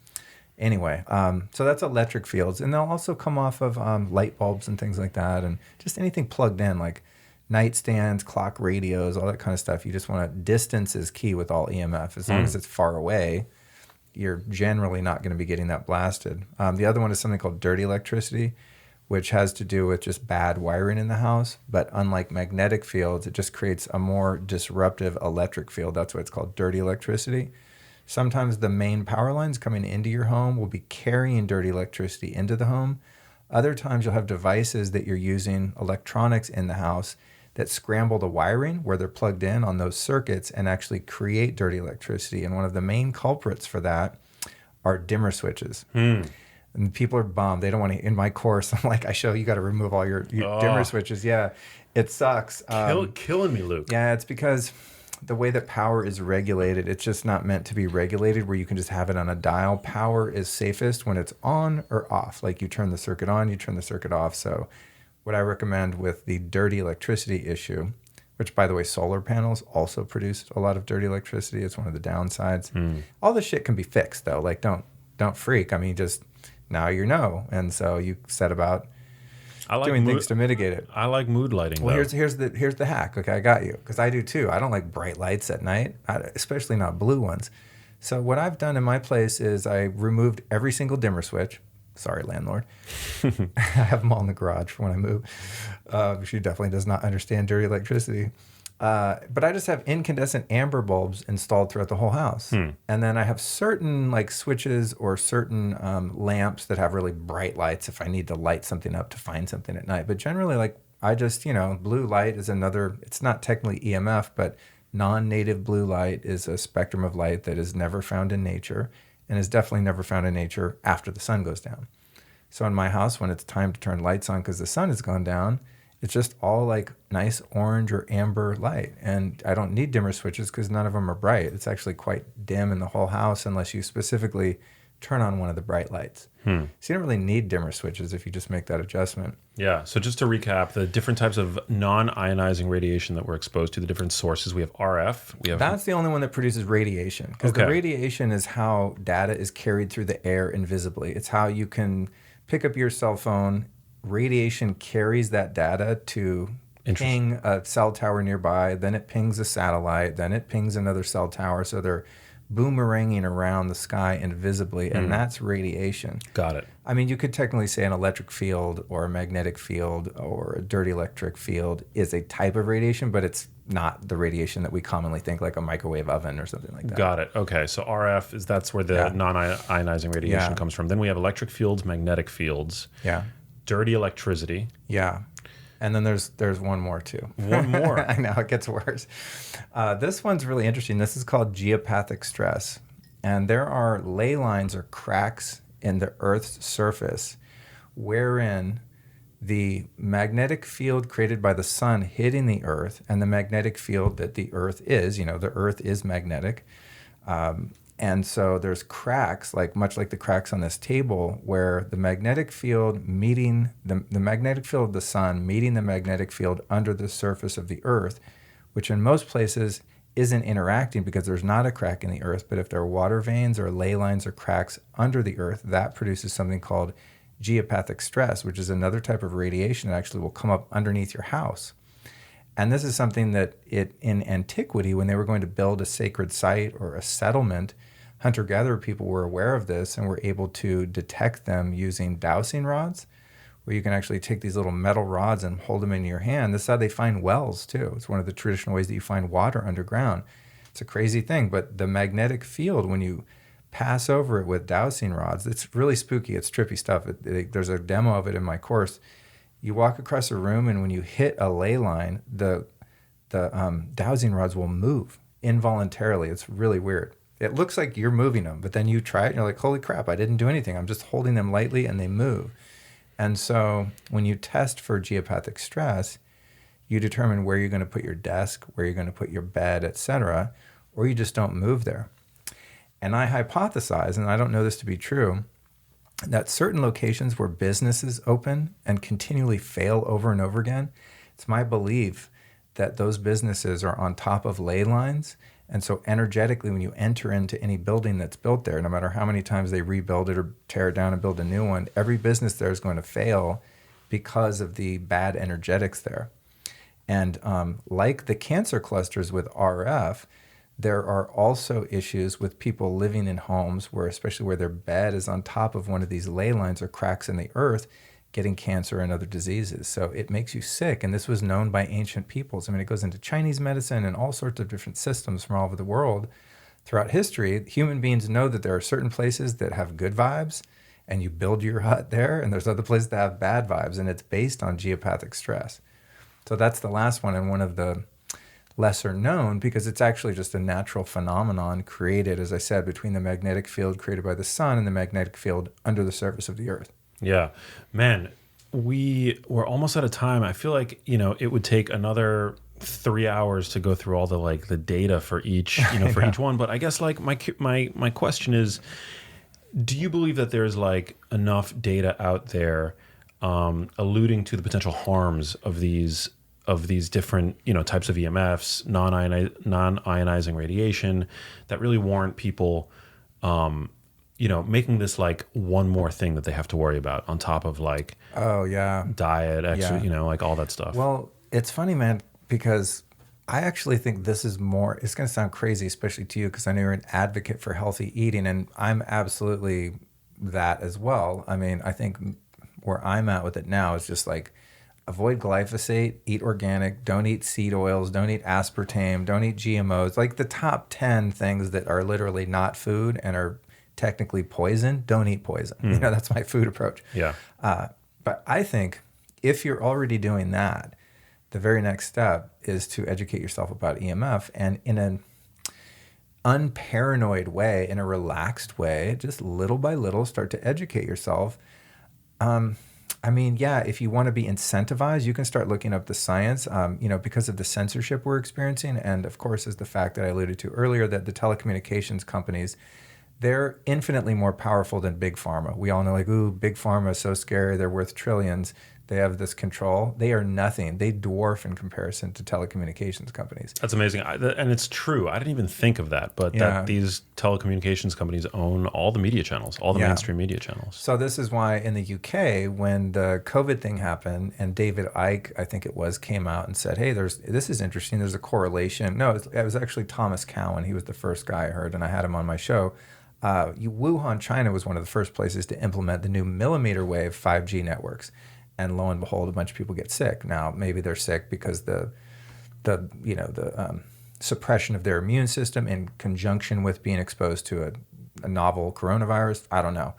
Anyway, so that's electric fields. And they'll also come off of light bulbs and things like that. And just anything plugged in, like nightstands, clock radios, all that kind of stuff. You just want to, distance is key with all EMF. As long as it's far away, you're generally not going to be getting that blasted. The other one is something called dirty electricity, which has to do with just bad wiring in the house. But unlike magnetic fields, it just creates a more disruptive electric field. That's why it's called dirty electricity. Sometimes the main power lines coming into your home will be carrying dirty electricity into the home. Other times you'll have devices that you're using, electronics in the house, that scramble the wiring where they're plugged in on those circuits and actually create dirty electricity. And one of the main culprits for that are dimmer switches. And people are bummed. They don't want to, in my course, I'm like, I show you got to remove all your dimmer switches. Yeah, it sucks. Killing me, Luke. Yeah, it's because the way that power is regulated, it's just not meant to be regulated where you can just have it on a dial. Power is safest when it's on or off. Like you turn the circuit on, you turn the circuit off. So what I recommend with the dirty electricity issue, which by the way, solar panels also produce a lot of dirty electricity. It's one of the downsides. All this shit can be fixed though. Like don't freak. I mean, just now you know. And so you set about doing things to mitigate it. I like mood lighting. Well, here's the hack. Okay, I got you, because I do too. I don't like bright lights at night, especially not blue ones. So what I've done in my place is I removed every single dimmer switch. Sorry, landlord. I have them all in the garage for when I move. She definitely does not understand dirty electricity. But I just have incandescent amber bulbs installed throughout the whole house. And then I have certain like switches or certain lamps that have really bright lights if I need to light something up to find something at night. But generally, like I just, blue light is another, it's not technically EMF, but non-native blue light is a spectrum of light that is never found in nature and is definitely never found in nature after the sun goes down. So in my house, when it's time to turn lights on because the sun has gone down, it's just all like nice orange or amber light. And I don't need dimmer switches because none of them are bright. It's actually quite dim in the whole house unless you specifically turn on one of the bright lights. So you don't really need dimmer switches if you just make that adjustment. Yeah. So just to recap, the different types of non-ionizing radiation that we're exposed to, the different sources. We have RF. That's the only one that produces radiation, because the radiation is how data is carried through the air invisibly. It's how you can pick up your cell phone. Radiation carries that data to ping a cell tower nearby. Then it pings a satellite. Then it pings another cell tower. So they're boomeranging around the sky invisibly, and that's radiation. Got it. I mean, you could technically say an electric field or a magnetic field or a dirty electric field is a type of radiation, but it's not the radiation that we commonly think, like a microwave oven or something like that. Got it. Okay, so RF that's where the non-ionizing radiation comes from. Then we have electric fields, magnetic fields, dirty electricity. Yeah. And then there's one more too. One more. I know, it gets worse. This one's really interesting. This is called geopathic stress. And there are ley lines or cracks in the Earth's surface wherein the magnetic field created by the sun hitting the Earth and the magnetic field that the Earth is, the Earth is magnetic. And so there's cracks, much like the cracks on this table, where the magnetic field meeting the magnetic field of the sun meeting the magnetic field under the surface of the Earth, which in most places isn't interacting because there's not a crack in the Earth. But if there are water veins or ley lines or cracks under the Earth, that produces something called geopathic stress, which is another type of radiation that actually will come up underneath your house. And this is something that in antiquity, when they were going to build a sacred site or a settlement, hunter-gatherer people were aware of this and were able to detect them using dowsing rods, where you can actually take these little metal rods and hold them in your hand. This is how they find wells, too. It's one of the traditional ways that you find water underground. It's a crazy thing, but the magnetic field, when you pass over it with dowsing rods, it's really spooky. It's trippy stuff. There's a demo of it in my course. You walk across a room, and when you hit a ley line, the dowsing rods will move involuntarily. It's really weird. It looks like you're moving them, but then you try it, and you're like, holy crap, I didn't do anything. I'm just holding them lightly, and they move. And so when you test for geopathic stress, you determine where you're going to put your desk, where you're going to put your bed, etc., or you just don't move there. And I hypothesize, and I don't know this to be true, that certain locations where businesses open and continually fail over and over again, it's my belief that those businesses are on top of ley lines. And so energetically, when you enter into any building that's built there, no matter how many times they rebuild it or tear it down and build a new one, every business there is going to fail because of the bad energetics there. And like the cancer clusters with RF, there are also issues with people living in homes where, especially where their bed is on top of one of these ley lines or cracks in the earth, getting cancer and other diseases. So it makes you sick. And this was known by ancient peoples. I mean, it goes into Chinese medicine and all sorts of different systems from all over the world. Throughout history, human beings know that there are certain places that have good vibes, and you build your hut there, and there's other places that have bad vibes, and it's based on geopathic stress. So that's the last one, and one of the lesser known, because it's actually just a natural phenomenon created, as I said, between the magnetic field created by the sun and the magnetic field under the surface of the earth. Yeah, man, we're almost out of time. I feel like, it would take another 3 hours to go through all the data for each, for each one. But I guess my question is, do you believe that there's enough data out there alluding to the potential harms of these different, types of EMFs, non-ionizing radiation, that really warrant people, making this one more thing that they have to worry about on top of diet, exercise, all that stuff? Well, it's funny, man, because I actually think this is more, it's going to sound crazy, especially to you, because I know you're an advocate for healthy eating, and I'm absolutely that as well. I mean, I think where I'm at with it now is just like avoid glyphosate, eat organic, don't eat seed oils, don't eat aspartame, don't eat GMOs. Like the top 10 things that are literally not food and are technically poison, don't eat poison. You know, that's my food approach. Yeah. But I think if you're already doing that, the very next step is to educate yourself about EMF, and in an unparanoid way, in a relaxed way, just little by little start to educate yourself. I mean, yeah, if you want to be incentivized, you can start looking up the science, you know, because of the censorship we're experiencing. And of course, is the fact that I alluded to earlier that the telecommunications companies, they're infinitely more powerful than big pharma. We all know, like, ooh, big pharma is so scary. They're worth trillions. They have this control. They are nothing. They dwarf in comparison to telecommunications companies. That's amazing. And it's true. I didn't even think of that, but that these telecommunications companies own all the media channels, all the mainstream media channels. So this is why in the UK, when the COVID thing happened and David Icke, I think it was, came out and said, hey, this is interesting. There's a correlation. No, it was actually Thomas Cowan. He was the first guy I heard, and I had him on my show. Wuhan, China was one of the first places to implement the new millimeter wave 5G networks. And lo and behold, a bunch of people get sick. Now, maybe they're sick because the suppression of their immune system in conjunction with being exposed to a novel coronavirus. I don't know.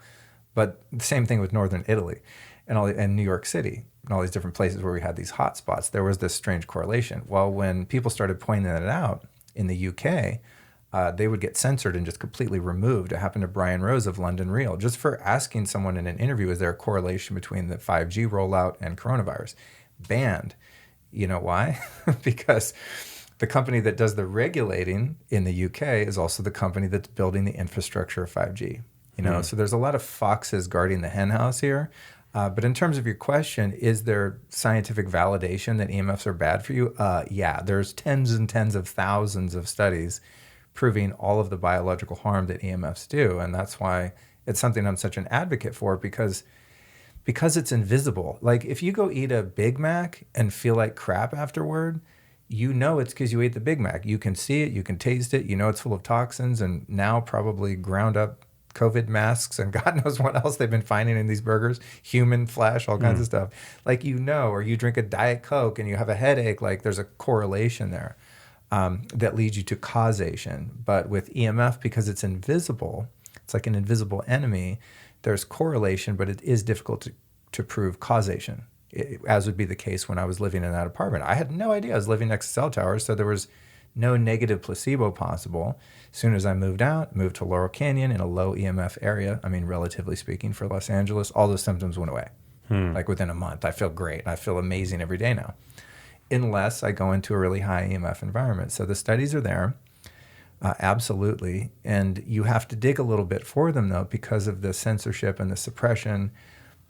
But the same thing with northern Italy and New York City and all these different places where we had these hot spots. There was this strange correlation. Well, when people started pointing it out in the UK, they would get censored and just completely removed. It happened to Brian Rose of London Real, just for asking someone in an interview, is there a correlation between the 5G rollout and coronavirus? Banned. You know why? Because the company that does the regulating in the UK is also the company that's building the infrastructure of 5G. You know, so there's a lot of foxes guarding the hen house here. But in terms of your question, is there scientific validation that EMFs are bad for you? Yeah, there's tens and tens of thousands of studies proving all of the biological harm that EMFs do. And that's why it's something I'm such an advocate for, because it's invisible. Like if you go eat a Big Mac and feel like crap afterward, you know it's because you ate the Big Mac. You can see it, you can taste it, you know it's full of toxins and now probably ground up COVID masks and God knows what else they've been finding in these burgers, human flesh, all kinds of stuff. Like, you know, or you drink a Diet Coke and you have a headache, like there's a correlation there. That leads you to causation. But with EMF, because it's invisible, it's like an invisible enemy, there's correlation, but it is difficult to prove causation, as would be the case when I was living in that apartment. I had no idea I was living next to cell towers, so there was no negative placebo possible. As soon as I moved to Laurel Canyon in a low EMF area, I mean, relatively speaking, for Los Angeles, all those symptoms went away. Like within a month. I feel great. I feel amazing every day now, unless I go into a really high EMF environment. So the studies are there, absolutely. And you have to dig a little bit for them, though, because of the censorship and the suppression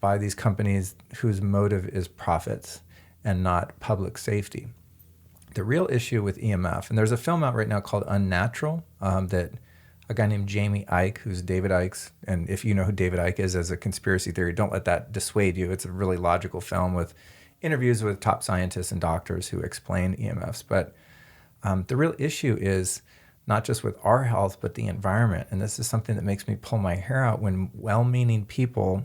by these companies whose motive is profits and not public safety. The real issue with EMF, and there's a film out right now called Unnatural, that a guy named Jamie Icke, who's David Icke's, and if you know who David Icke is as a conspiracy theory, don't let that dissuade you. It's a really logical film with interviews with top scientists and doctors who explain EMFs. But the real issue is not just with our health, but the environment. And this is something that makes me pull my hair out when well-meaning people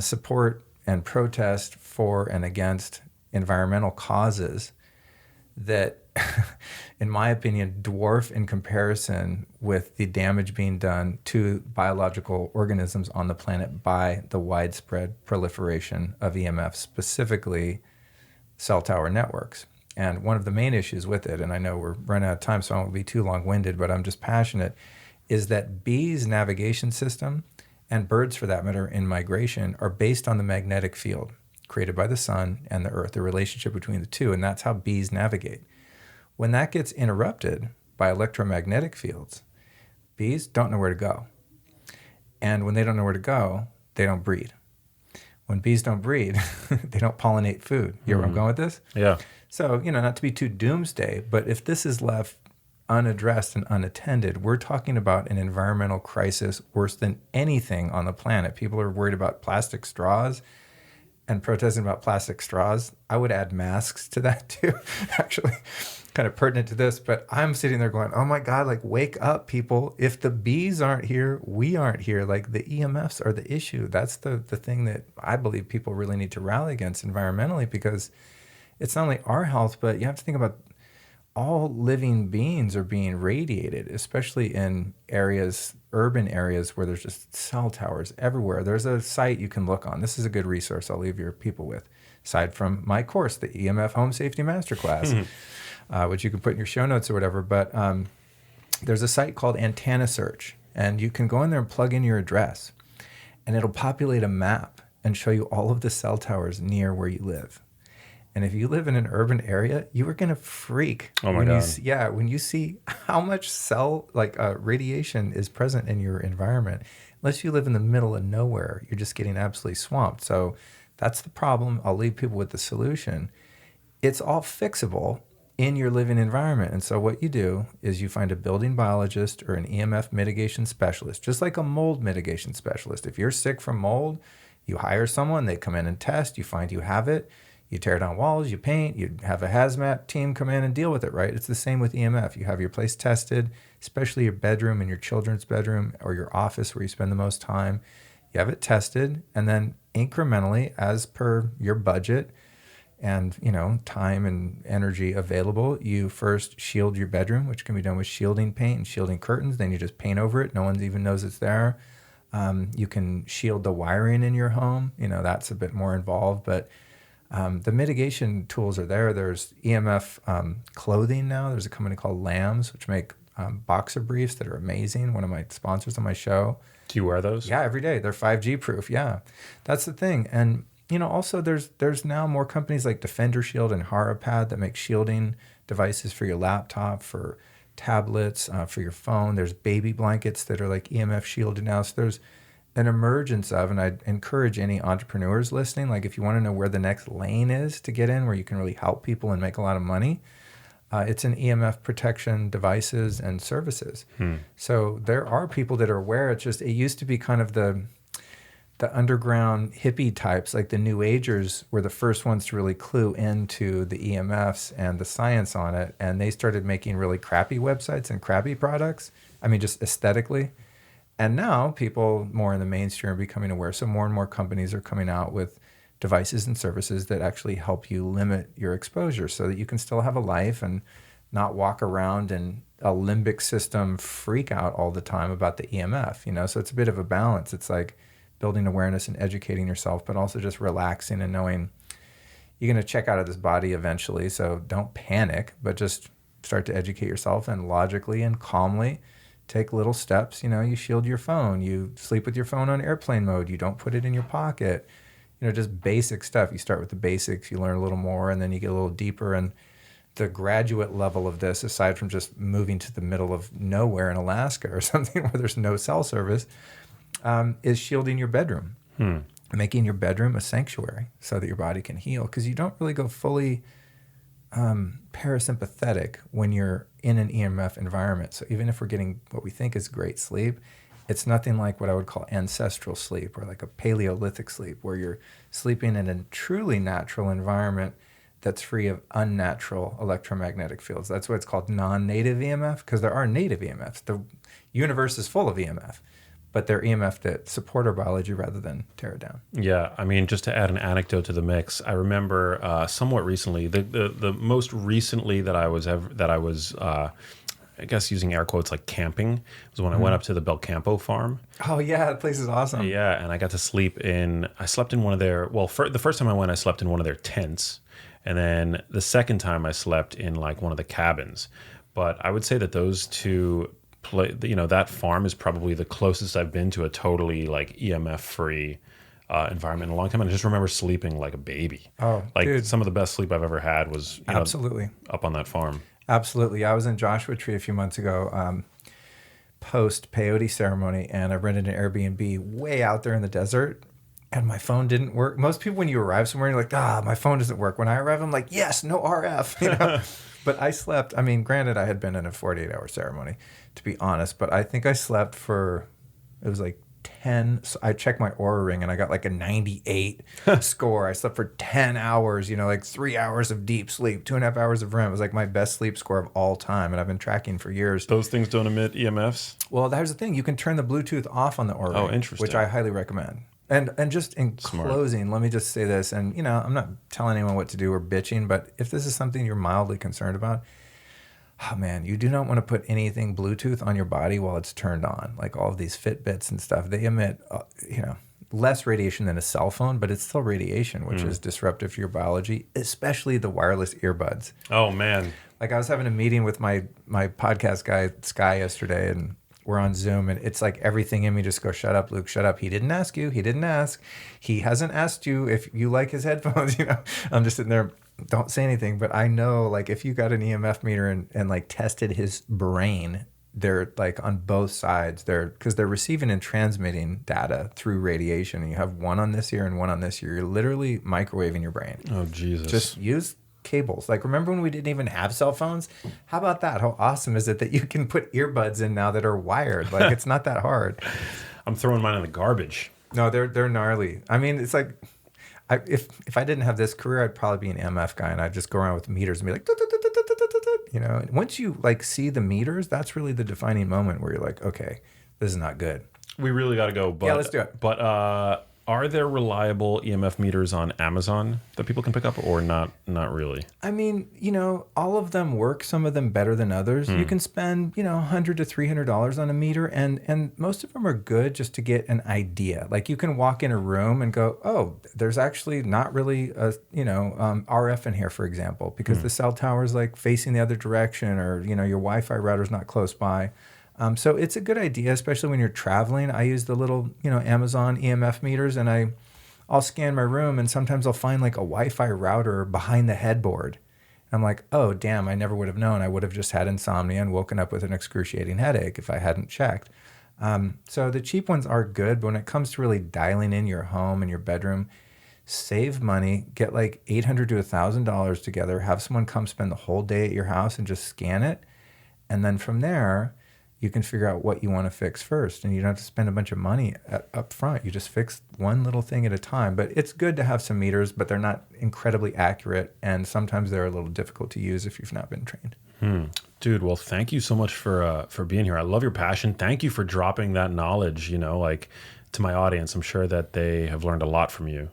support and protest for and against environmental causes that, in my opinion, dwarf in comparison with the damage being done to biological organisms on the planet by the widespread proliferation of EMF, specifically cell tower networks. And one of the main issues with it, and I know we're running out of time, so I won't be too long-winded, but I'm just passionate, is that bees' navigation system, and birds for that matter in migration, are based on the magnetic field created by the sun and the earth, the relationship between the two, and that's how bees navigate. When that gets interrupted by electromagnetic fields, bees don't know where to go. And when they don't know where to go, they don't breed. When bees don't breed, they don't pollinate food. You know where I'm going with this? Yeah. So, not to be too doomsday, but if this is left unaddressed and unattended, we're talking about an environmental crisis worse than anything on the planet. People are worried about plastic straws and protesting about plastic straws. I would add masks to that too, actually. kind of pertinent to this, but I'm sitting there going, oh my God, like wake up, people. If the bees aren't here, we aren't here. Like the EMFs are the issue. That's the thing that I believe people really need to rally against environmentally, because it's not only our health, but you have to think about all living beings are being radiated, especially in areas, urban areas where there's just cell towers everywhere. There's a site you can look on. This is a good resource I'll leave your people with, aside from my course, the EMF Home Safety Masterclass, which you can put in your show notes or whatever. But there's a site called Antenna Search, and you can go in there and plug in your address, and it'll populate a map and show you all of the cell towers near where you live. And if you live in an urban area, you are going to freak. Oh my God. When you see how much radiation is present in your environment. Unless you live in the middle of nowhere, you're just getting absolutely swamped. So that's the problem. I'll leave people with the solution. It's all fixable in your living environment. And so what you do is you find a building biologist or an EMF mitigation specialist, just like a mold mitigation specialist. If you're sick from mold, you hire someone, they come in and test, you find you have it. You tear down walls, you paint, you have a hazmat team come in and deal with it, right? It's the same with EMF. You have your place tested, especially your bedroom and your children's bedroom or your office where you spend the most time. You have it tested, and then incrementally, as per your budget and, time and energy available, you first shield your bedroom, which can be done with shielding paint and shielding curtains. Then you just paint over it. No one even knows it's there. You can shield the wiring in your home. That's a bit more involved, but the mitigation tools are there. There's EMF Clothing now. There's a company called Lambs, which make boxer briefs that are amazing. One of my sponsors on my show. Do you wear those? Yeah, every day. They're 5G proof. Yeah, that's the thing. And also there's now more companies like Defender Shield and HaraPad that make shielding devices for your laptop, for tablets, for your phone. There's baby blankets that are like EMF shielded now. So there's an emergence of, and I'd encourage any entrepreneurs listening, like if you want to know where the next lane is to get in, where you can really help people and make a lot of money, it's in EMF protection devices and services. So there are people that are aware. It used to be kind of the underground hippie types, like the New Agers were the first ones to really clue into the EMFs and the science on it. And they started making really crappy websites and crappy products. I mean, just aesthetically. And now people more in the mainstream are becoming aware. So more and more companies are coming out with devices and services that actually help you limit your exposure so that you can still have a life and not walk around in a limbic system freak out all the time about the EMF, So it's a bit of a balance. It's like building awareness and educating yourself, but also just relaxing and knowing you're going to check out of this body eventually. So don't panic, but just start to educate yourself and logically and calmly take little steps. You shield your phone, you sleep with your phone on airplane mode, you don't put it in your pocket, just basic stuff. You start with the basics, you learn a little more, and then you get a little deeper. And the graduate level of this, aside from just moving to the middle of nowhere in Alaska or something where there's no cell service, is shielding your bedroom, making your bedroom a sanctuary so that your body can heal. Because you don't really go fully parasympathetic when you're in an EMF environment. So even if we're getting what we think is great sleep, it's nothing like what I would call ancestral sleep or like a Paleolithic sleep, where you're sleeping in a truly natural environment that's free of unnatural electromagnetic fields. That's why it's called non-native EMF, because there are native EMFs. The universe is full of EMF, but they're EMF that support our biology rather than tear it down. Yeah, I mean, just to add an anecdote to the mix, I remember somewhat recently, the most recently that I was I guess using air quotes like camping was when I went up to the Belcampo farm. Oh yeah, that place is awesome. Yeah, and I got to I slept in one of their, the first time I went, I slept in one of their tents. And then the second time I slept in like one of the cabins. But I would say that those two that farm is probably the closest I've been to a totally like EMF free environment in a long time. And I just remember sleeping like a baby. Oh, like dude. Some of the best sleep I've ever had was absolutely up on that farm. Absolutely. I was in Joshua Tree a few months ago, post peyote ceremony, and I rented an Airbnb way out there in the desert, and my phone didn't work. Most people, when you arrive somewhere, you're like, my phone doesn't work. When I arrive, I'm like, yes, no RF. But I slept. I mean, granted, I had been in a 48-hour ceremony, to be honest, but I think I slept for, it was like I checked my Aura ring and I got like a 98 score. I slept for 10 hours, like 3 hours of deep sleep, 2.5 hours of REM. It was like my best sleep score of all time. And I've been tracking for years. Those things don't emit EMFs? Well, there's the thing. You can turn the Bluetooth off on the Aura ring, interesting. which I highly recommend. And just in closing, let me just say this. And, I'm not telling anyone what to do or bitching, but if this is something you're mildly concerned about, oh man, you do not want to put anything Bluetooth on your body while it's turned on. Like all of these Fitbits and stuff, they emit, less radiation than a cell phone, but it's still radiation, which is disruptive to your biology, especially the wireless earbuds. Oh man. Like I was having a meeting with my podcast guy, Sky, yesterday, and we're on Zoom, and it's like everything in me just goes, shut up, Luke, shut up. He didn't ask you. He didn't ask. He hasn't asked you if you like his headphones. I'm just sitting there, don't say anything. But I know, like, if you got an EMF meter and like tested his brain, they're like on both sides. Because they're receiving and transmitting data through radiation. And you have one on this ear and one on this ear. You're literally microwaving your brain. Oh, Jesus. Just use cables. Like, remember when we didn't even have cell phones? How about that? How awesome is it that you can put earbuds in now that are wired? Like, it's not that hard. I'm throwing mine in the garbage. No, they're gnarly. I mean, it's like, if I didn't have this career, I'd probably be an MF guy, and I'd just go around with meters and be like, And once you like see the meters, that's really the defining moment where you're like, okay, this is not good. We really got to go. But, yeah, let's do it. But are there reliable EMF meters on Amazon that people can pick up, or not? Not really. I mean, all of them work. Some of them better than others. You can spend, $100 to $300 on a meter, and most of them are good just to get an idea. Like you can walk in a room and go, oh, there's actually not really a RF in here, for example, because the cell tower is like facing the other direction, or your Wi-Fi router's not close by. So it's a good idea, especially when you're traveling. I use the little, Amazon EMF meters, and I'll scan my room, and sometimes I'll find like a Wi-Fi router behind the headboard. I'm like, oh, damn, I never would have known. I would have just had insomnia and woken up with an excruciating headache if I hadn't checked. So the cheap ones are good, but when it comes to really dialing in your home and your bedroom, save money, get like $800 to $1,000 together, have someone come spend the whole day at your house and just scan it. And then from there, you can figure out what you want to fix first, and you don't have to spend a bunch of money up front. You just fix one little thing at a time. But it's good to have some meters, but they're not incredibly accurate, and sometimes they're a little difficult to use if you've not been trained. Dude, well, thank you so much for being here. I love your passion. Thank you for dropping that knowledge, to my audience. I'm sure that they have learned a lot from you.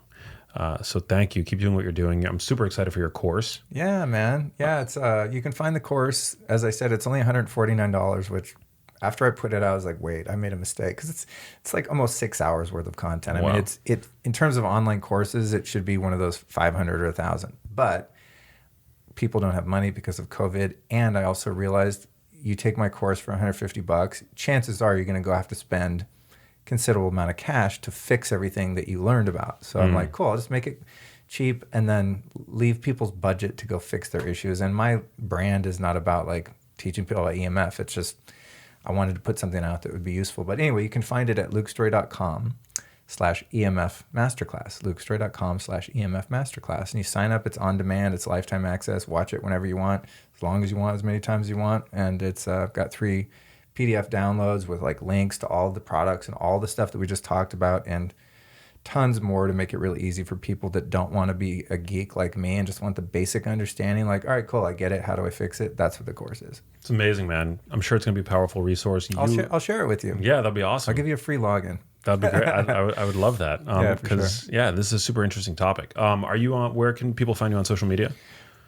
So thank you. Keep doing what you're doing. I'm super excited for your course. Yeah, man. Yeah, it's you can find the course. As I said, it's only $149, which after I put it out, I was like, wait, I made a mistake, because it's like almost 6 hours worth of content. Wow. I mean, it in terms of online courses, it should be one of those 500 or 1,000. But people don't have money because of COVID, and I also realized you take my course for $150, chances are you're going to have to spend considerable amount of cash to fix everything that you learned about. So I'm like, cool, I'll just make it cheap and then leave people's budget to go fix their issues. And my brand is not about like teaching people about EMF. It's just, I wanted to put something out that would be useful. But anyway, you can find it at lukestorey.com/EMF Masterclass, lukestorey.com/EMF Masterclass. And you sign up, it's on demand, it's lifetime access, watch it whenever you want, as long as you want, as many times as you want. And it's got 3 PDF downloads with like links to all of the products and all the stuff that we just talked about, and tons more to make it really easy for people that don't want to be a geek like me and just want the basic understanding. Like, all right, cool, I get it. How do I fix it? That's what the course is. It's amazing, man. I'm sure it's going to be a powerful resource. I'll share it with you. Yeah, that'd be awesome. I'll give you a free login. That'd be great. I would love that. Yeah, for sure. Yeah, this is a super interesting topic. Are you on? Where can people find you on social media?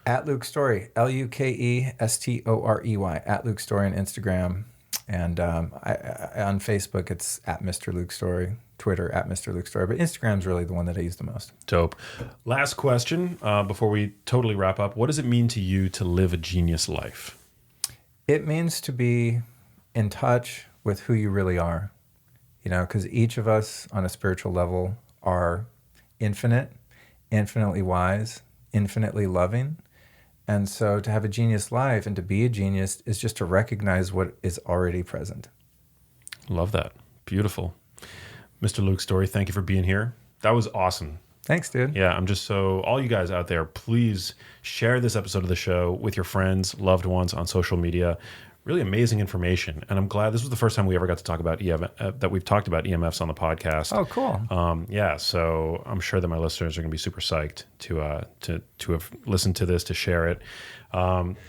At Luke Storey, LUKESTOREY, at Luke Storey on Instagram. And on Facebook, it's at Mr. Luke Storey. Twitter, at Mr. Luke Storey. But Instagram's really the one that I use the most. Dope. Last question before we totally wrap up. What does it mean to you to live a genius life? It means to be in touch with who you really are. Because each of us on a spiritual level are infinite, infinitely wise, infinitely loving. And so to have a genius life and to be a genius is just to recognize what is already present. Love that. Beautiful. Mr. Luke Storey, thank you for being here. That was awesome. Thanks, dude. Yeah, I'm just all you guys out there, please share this episode of the show with your friends, loved ones on social media. really amazing information. And I'm glad this was the first time we ever got to talk about that we've talked about EMFs on the podcast. Oh, cool. Yeah, so I'm sure that my listeners are going to be super psyched to have listened to this, to share it.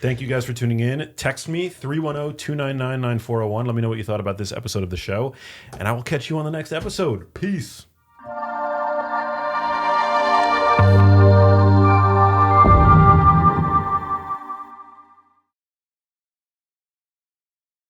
Thank you guys for tuning in. Text me 310-299-9401. Let me know what you thought about this episode of the show, and I will catch you on the next episode. Peace.